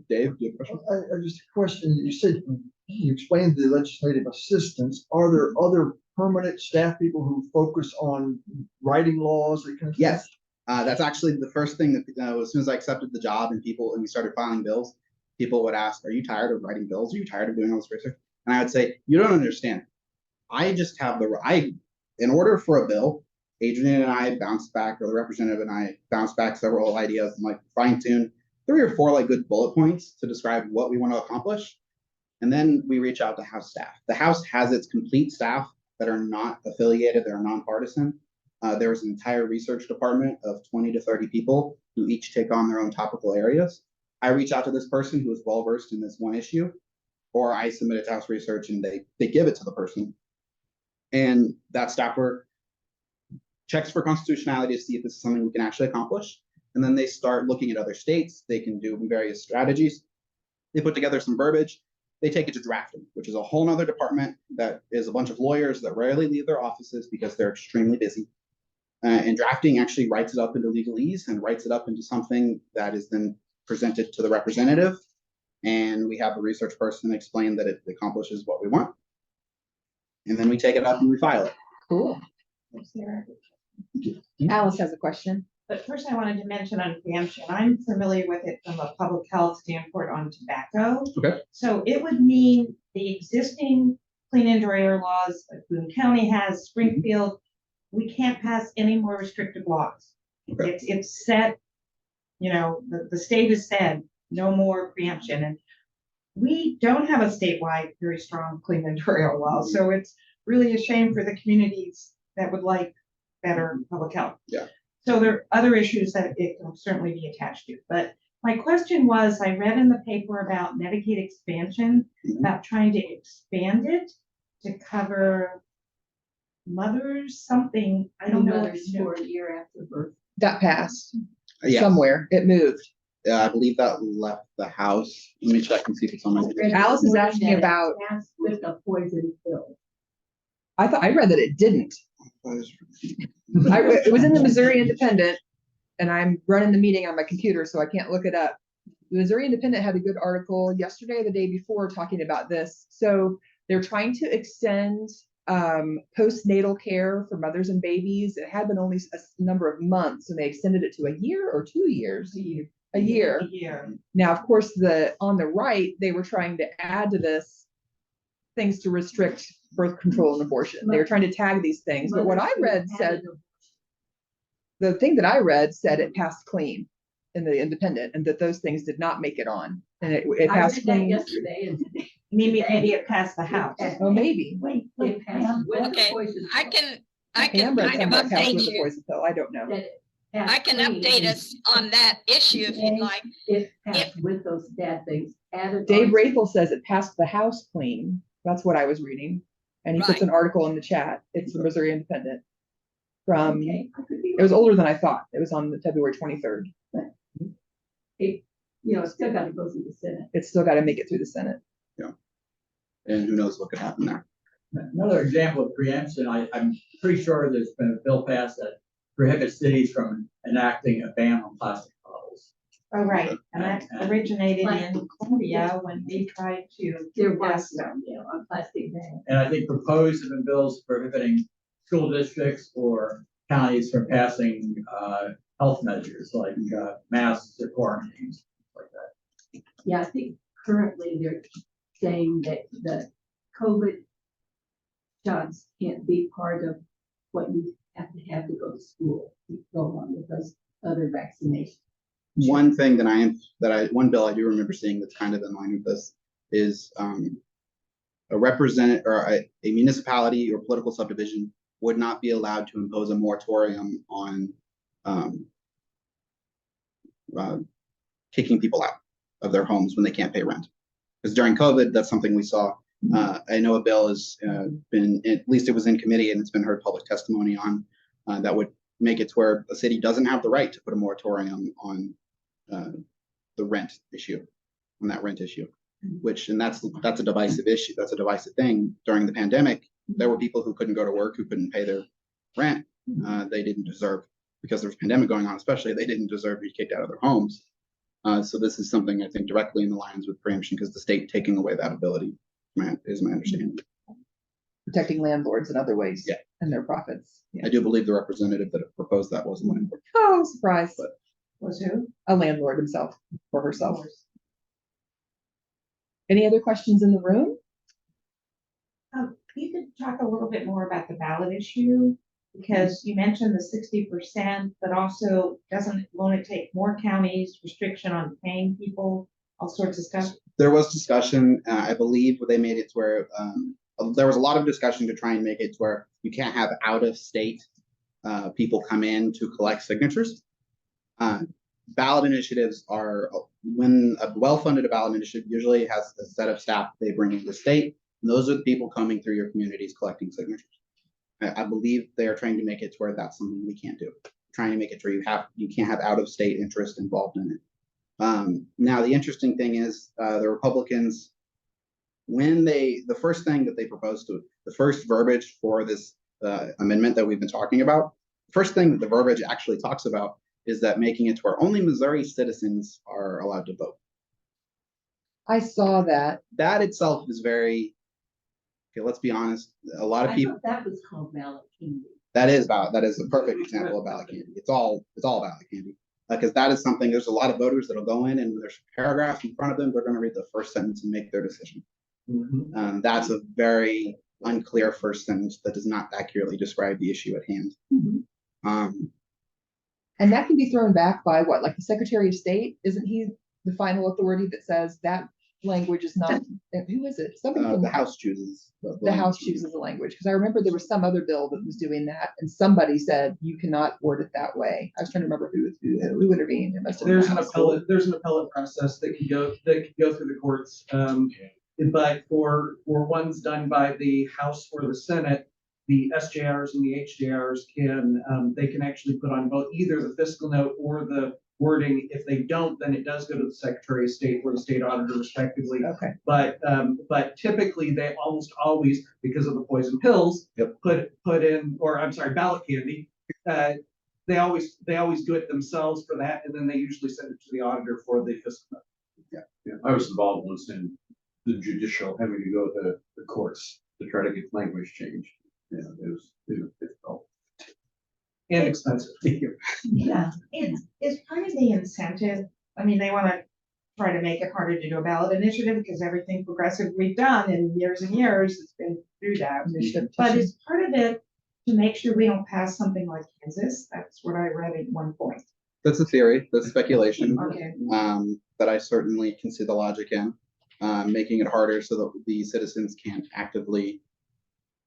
Speaker 2: Dave, do you have a question?
Speaker 7: I just a question. You said you explained the legislative assistants. Are there other permanent staff people who focus on writing laws? That kind of
Speaker 2: yes.
Speaker 7: Stuff?
Speaker 2: That's actually the first thing that as soon as I accepted the job and we started filing bills, people would ask, "Are you tired of writing bills? Are you tired of doing all this research?" And I would say, "You don't understand. I just have in order for a bill, Adrian and I bounced back, or the representative and I bounced back several ideas and like fine tune 3 or 4 like good bullet points to describe what we want to accomplish. And then we reach out to House staff. The House has its complete staff that are not affiliated, they're nonpartisan. There is an entire research department of 20 to 30 people who each take on their own topical areas. I reach out to this person who is well-versed in this one issue, or I submit it to House research and they give it to the person. And that staffer checks for constitutionality to see if this is something we can actually accomplish. And then they start looking at other states. They can do various strategies. They put together some verbiage. They take it to drafting, which is a whole nother department that is a bunch of lawyers that rarely leave their offices because they're extremely busy. And drafting actually writes it up into legalese and writes it up into something that is then presented to the representative. And we have a research person explain that it accomplishes what we want. And then we take it up and we file it.
Speaker 1: Cool. Alice has a question.
Speaker 6: But first I wanted to mention on preemption, I'm familiar with it from a public health standpoint on tobacco.
Speaker 2: Okay.
Speaker 6: So it would mean the existing clean indoor air laws that Boone County has, Springfield, we can't pass any more restrictive laws.
Speaker 2: Okay.
Speaker 6: It's set, the state has said no more preemption. And we don't have a statewide very strong clean indoor air law. So it's really a shame for the communities that would like better public health.
Speaker 2: Yeah.
Speaker 6: So there are other issues that it can certainly be attached to. But my question was, I read in the paper about Medicaid expansion, about trying to expand it to cover mothers, something. I don't know.
Speaker 9: For a year after birth.
Speaker 1: That passed
Speaker 2: Yes.
Speaker 1: somewhere. It moved.
Speaker 2: I believe that left the House. Let me check and see if it's on my.
Speaker 1: Alice is asking about.
Speaker 9: With a poison pill.
Speaker 1: I read that it didn't. It was in the Missouri Independent, and I'm running the meeting on my computer, so I can't look it up. The Missouri Independent had a good article yesterday or the day before talking about this. So they're trying to extend postnatal care for mothers and babies. It had been only a number of months, and they extended it to a year or 2 years. A year.
Speaker 6: A year.
Speaker 1: Now, of course, on the right, they were trying to add to this things to restrict birth control and abortion. They were trying to tag these things, but what I read said, the thing that I read said it passed clean in the Independent, and that those things did not make it on, and it
Speaker 9: I
Speaker 1: passed
Speaker 9: read that
Speaker 1: clean.
Speaker 9: yesterday and today.
Speaker 6: Maybe it passed the House.
Speaker 1: Oh, maybe.
Speaker 9: Wait, it passed with the
Speaker 10: Okay,
Speaker 9: poison
Speaker 10: I
Speaker 9: pill.
Speaker 10: can, I
Speaker 1: Pam
Speaker 10: can
Speaker 1: read
Speaker 10: kind of
Speaker 1: somewhere it passed with
Speaker 10: update
Speaker 1: the
Speaker 10: you.
Speaker 1: poison pill. I don't know.
Speaker 9: That it passed
Speaker 10: I can
Speaker 9: clean
Speaker 10: update
Speaker 9: and
Speaker 10: us on that issue if you'd like.
Speaker 9: It passed with those bad things added.
Speaker 1: Dave
Speaker 9: on.
Speaker 1: Rathel says it passed the House clean. That's what I was reading. And he puts
Speaker 10: Right.
Speaker 1: an article in the chat. It's the Missouri Independent. From,
Speaker 9: Okay, I could be
Speaker 1: it was
Speaker 9: wrong.
Speaker 1: older than I thought. It was on February 23rd.
Speaker 9: It's still got to go through the Senate.
Speaker 1: It's still got to make it through the Senate.
Speaker 2: And who knows what could happen there.
Speaker 11: Another example of preemption, I'm pretty sure there's been a bill passed that prohibits cities from enacting a ban on plastic bottles.
Speaker 6: Oh, right, and that originated in Columbia when they tried to.
Speaker 9: There was
Speaker 6: pass
Speaker 9: some, on plastic bags.
Speaker 11: And I think proposed have been bills prohibiting school districts or counties from passing health measures like masks or quarantines, like that.
Speaker 9: Yeah, I think currently they're saying that the COVID shots can't be part of what you have to go to school, to go along with those other vaccinations.
Speaker 2: One thing one bill I do remember seeing that's kind of in line with this is a municipality or political subdivision would not be allowed to impose a moratorium on kicking people out of their homes when they can't pay rent. Because during COVID, that's something we saw. I know a bill has been, at least it was in committee and it's been heard public testimony on, that would make it to where a city doesn't have the right to put a moratorium on the rent issue, on that rent issue, and that's a divisive issue. That's a divisive thing. During the pandemic, there were people who couldn't go to work, who couldn't pay their rent. They didn't deserve, because there was a pandemic going on, especially, they didn't deserve to be kicked out of their homes. So this is something I think directly in the lines with preemption, because the state taking away that ability is my understanding.
Speaker 1: Protecting landlords in other ways.
Speaker 2: Yeah.
Speaker 1: And their profits. Yeah.
Speaker 2: I do believe the representative that proposed that was a landlord.
Speaker 1: Oh, surprise.
Speaker 2: But
Speaker 6: Was who?
Speaker 1: A landlord himself or herself. Any other questions in the room?
Speaker 6: You could talk a little bit more about the ballot issue, because you mentioned the 60%, but also won't it take more counties, restriction on paying people, all sorts of stuff?
Speaker 2: There was discussion, I believe they made it to where, there was a lot of discussion to try and make it to where you can't have out of state people come in to collect signatures. Ballot initiatives are, when a well-funded ballot initiative usually has a set of staff they bring into the state, and those are the people coming through your communities collecting signatures. I believe they are trying to make it to where that's something we can't do. Trying to make it to where you can't have out of state interest involved in it. Now the interesting thing is the Republicans, the first thing that they proposed the first verbiage for this amendment that we've been talking about, the first thing that the verbiage actually talks about is that making it to where only Missouri citizens are allowed to vote.
Speaker 1: I saw that.
Speaker 2: That itself is very, okay, let's be honest, a lot of
Speaker 9: I
Speaker 2: people,
Speaker 9: thought that was called ballot candy.
Speaker 2: that is a perfect example of ballot candy. It's all ballot candy. Because that is something, there's a lot of voters that'll go in and there's a paragraph in front of them, they're going to read the first sentence and make their decision. That's a very unclear first sentence that does not accurately describe the issue at hand.
Speaker 1: And that can be thrown back by what, like the Secretary of State? Isn't he the final authority that says that language is not, who is it? Somebody from
Speaker 2: The House chooses.
Speaker 1: the House chooses the language. Because I remember there was some other bill that was doing that, and somebody said you cannot word it that way. I was trying to remember who intervened. It must have been
Speaker 5: There's
Speaker 1: the
Speaker 5: an
Speaker 1: House.
Speaker 5: appellate, process that can go through the courts. But for ones done by the House or the Senate, the SJRs and the HJRs can actually put on both either the fiscal note or the wording. If they don't, then it does go to the Secretary of State or the State Auditor respectively.
Speaker 1: Okay.
Speaker 5: But typically they almost always, because of the poison pills, put in, or I'm sorry, ballot candy. They always do it themselves for that, and then they usually send it to the auditor for the fiscal.
Speaker 8: Yeah, I was involved once in the judicial, having to go to the courts to try to get language changed. Yeah, it was difficult.
Speaker 5: And expensive.
Speaker 3: Yeah, it's part of the incentive. I mean, they want to try to make it harder to do a ballot initiative because everything progressive we've done in years and years has been through that. But it's part of it to make sure we don't pass something like Kansas. That's what I read at one point.
Speaker 2: That's a theory, that's speculation.
Speaker 3: Okay.
Speaker 2: That I certainly can see the logic in, making it harder so that the citizens can't actively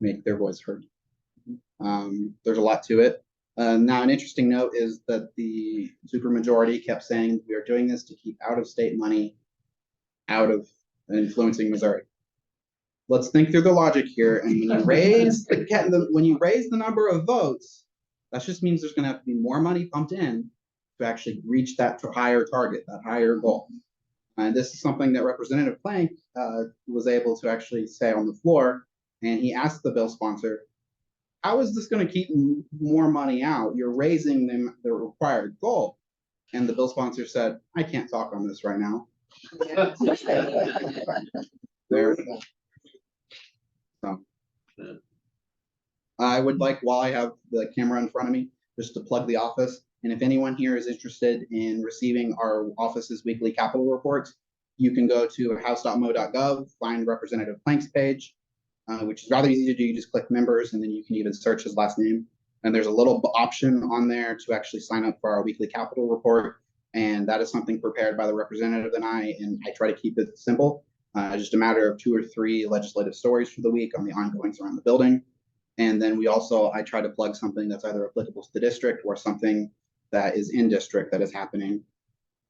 Speaker 2: make their voice heard. There's a lot to it. Now, an interesting note is that the supermajority kept saying we are doing this to keep out-of-state money out of influencing Missouri. Let's think through the logic here. And when you raise the number of votes, that just means there's going to have to be more money pumped in to actually reach that higher target, that higher goal. And this is something that Representative Plank was able to actually say on the floor. And he asked the bill sponsor, how is this going to keep more money out? You're raising the required goal. And the bill sponsor said, I can't talk on this right now. There. So, I would like, while I have the camera in front of me, just to plug the office. And if anyone here is interested in receiving our office's weekly capital reports, you can go to house.mo.gov, find Representative Plank's page, which is rather easy to do. You just click members, and then you can even search his last name. And there's a little option on there to actually sign up for our weekly capital report. And that is something prepared by the representative and I try to keep it simple. Just a matter of 2 or 3 legislative stories for the week on the ongoings around the building. And then I try to plug something that's either applicable to the district or something that is in district that is happening.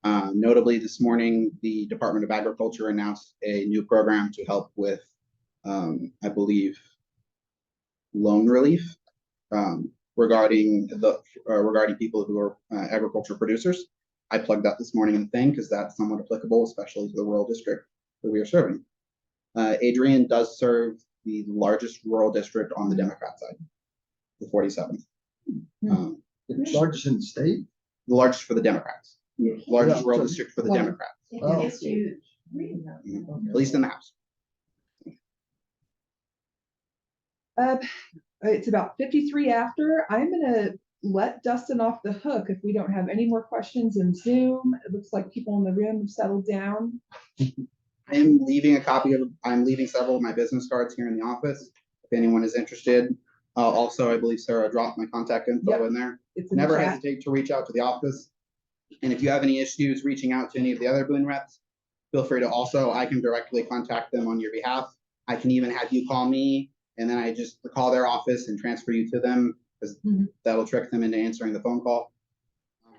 Speaker 2: Notably this morning, the Department of Agriculture announced a new program to help with, I believe, loan relief regarding people who are agriculture producers. I plugged that this morning in the thing because that's somewhat applicable, especially to the rural district that we are serving. Adrian does serve the largest rural district on the Democrat side, the 47th.
Speaker 7: The largest in the state?
Speaker 2: The largest for the Democrats. Largest
Speaker 7: Yeah.
Speaker 2: rural district for the Democrats.
Speaker 7: Oh.
Speaker 3: It's huge.
Speaker 2: At least in the House.
Speaker 1: It's about 53 after. I'm gonna let Dustin off the hook if we don't have any more questions in Zoom. It looks like people in the room have settled down.
Speaker 2: I'm leaving several of my business cards here in the office. If anyone is interested. Also, I believe Sarah dropped my contact info in there.
Speaker 1: It's in the
Speaker 2: Never
Speaker 1: chat.
Speaker 2: hesitate to reach out to the office. And if you have any issues reaching out to any of the other Boone reps, feel free to I can directly contact them on your behalf. I can even have you call me, and then I just call their office and transfer you to them, because that'll trick them into answering the phone call.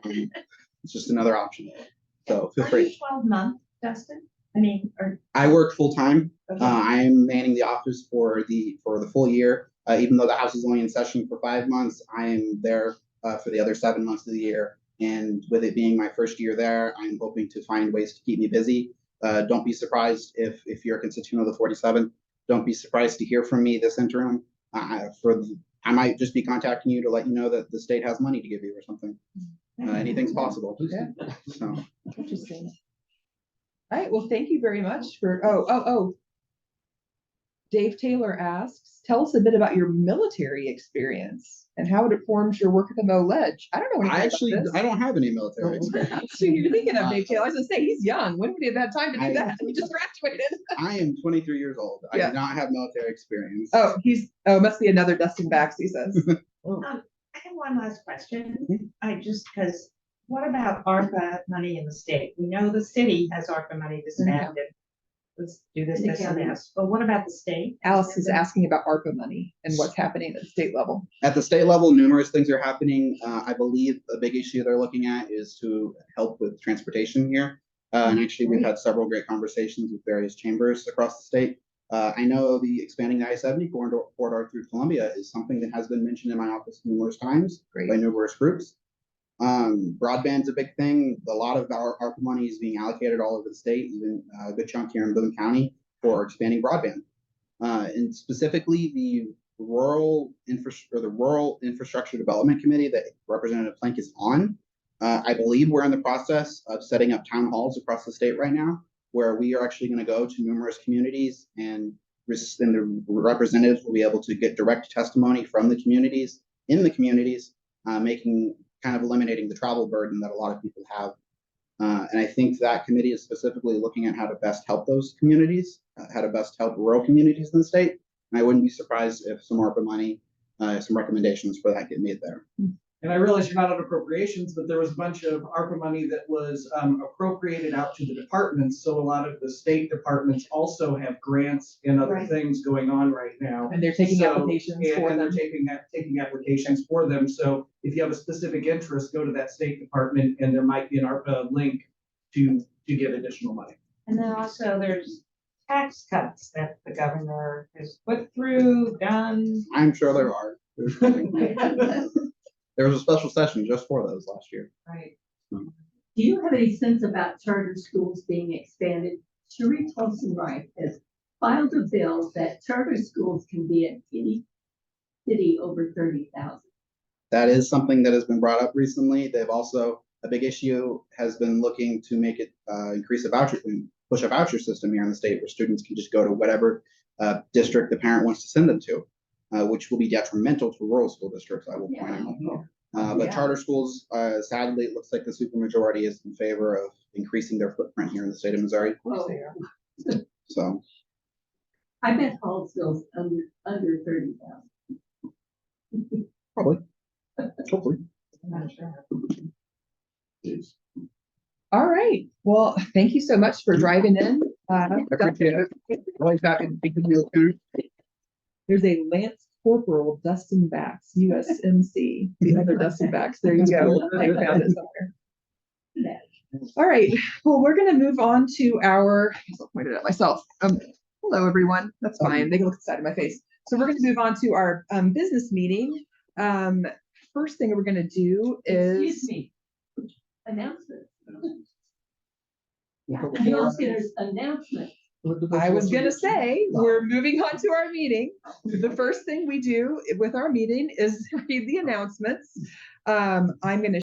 Speaker 2: It's just another option. So feel
Speaker 3: Are
Speaker 2: free.
Speaker 3: you 12-month, Dustin? I mean, or
Speaker 2: I work full time.
Speaker 3: Okay.
Speaker 2: I am manning the office for the full year. Even though the House is only in session for 5 months, I am there for the other 7 months of the year. And with it being my first year there, I'm hoping to find ways to keep me busy. Don't be surprised if you're a constituent of the 47th. Don't be surprised to hear from me this interim. I might just be contacting you to let you know that the state has money to give you or something. Anything's possible.
Speaker 1: Yeah.
Speaker 2: So.
Speaker 1: Interesting. All right, well, thank you very much for, Dave Taylor asks, tell us a bit about your military experience and how it informs your work at the Mo Ledge. I don't know anything about this.
Speaker 2: I don't have any military experience.
Speaker 1: So you're thinking of Dave Taylor. I was gonna say, he's young. When would he have had time to do that? He just graduated.
Speaker 2: I am 23 years old. I do not have military experience.
Speaker 1: Oh, must be another Dustin Bax, he says.
Speaker 3: I have one last question. Because what about ARPA money in the state? We know the city has ARPA money that's enacted. Let's do this, and this. But what about the state?
Speaker 1: Alice is asking about ARPA money and what's happening at the state level.
Speaker 2: At the state level, numerous things are happening. I believe a big issue they're looking at is to help with transportation here. And actually, we've had several great conversations with various chambers across the state. I know the expanding the I-70 corridor through Columbia is something that has been mentioned in my office numerous times by numerous groups. Broadband's a big thing. A lot of our ARPA money is being allocated all over the state, even a good chunk here in Boone County for expanding broadband. And specifically the rural infrastructure development committee that Representative Plank is on. I believe we're in the process of setting up town halls across the state right now, where we are actually going to go to numerous communities and the representatives will be able to get direct testimony from the communities, making kind of eliminating the travel burden that a lot of people have. And I think that committee is specifically looking at how to best help those communities, how to best help rural communities in the state. And I wouldn't be surprised if some ARPA money, some recommendations for that get made there.
Speaker 5: And I realize you're not on appropriations, but there was a bunch of ARPA money that was appropriated out to the departments. So a lot of the state departments also have grants and other
Speaker 6: Right.
Speaker 5: things going on right now.
Speaker 1: And they're taking
Speaker 5: So-
Speaker 1: applications for
Speaker 5: and they're
Speaker 1: them.
Speaker 5: taking applications for them. So if you have a specific interest, go to that state department and there might be an ARPA link to get additional money.
Speaker 6: And then also there's tax cuts that the governor has put through, done.
Speaker 2: I'm sure there are. There was a special session just for those last year.
Speaker 6: Right.
Speaker 9: Do you have any sense about charter schools being expanded? Cherie Tolson-Wright has filed a bill that charter schools can be in any city over 30,000.
Speaker 2: That is something that has been brought up recently. They've also, a big issue has been looking to make it push a voucher system here in the state where students can just go to whatever district the parent wants to send them to, which will be detrimental to rural school districts, I will point out. But
Speaker 6: Yeah.
Speaker 2: charter schools, sadly, it looks like the supermajority is in favor of increasing their footprint here in the state of Missouri.
Speaker 9: Oh,
Speaker 2: So
Speaker 9: I bet Hallsville's under 30,000.
Speaker 2: probably, hopefully.
Speaker 6: I'm not sure.
Speaker 1: All right. Well, thank you so much for driving in.
Speaker 2: Always happy to speak with you.
Speaker 1: There's a Lance Corporal Dustin Bax, USMC, the other Dustin Bax. There you go. I found it somewhere. All right. Well, we're going to move on to our, I guess I'll point it at myself. Hello, everyone. That's fine. They can look at the side of my face. So we're going to move on to our business meeting. First thing we're going to do
Speaker 9: Excuse
Speaker 1: is
Speaker 9: me. Announcement.
Speaker 7: Yeah.
Speaker 9: Muleskinners announcement.
Speaker 1: I was going to say, we're moving on to our meeting. The first thing we do with our meeting is read the announcements. I'm going to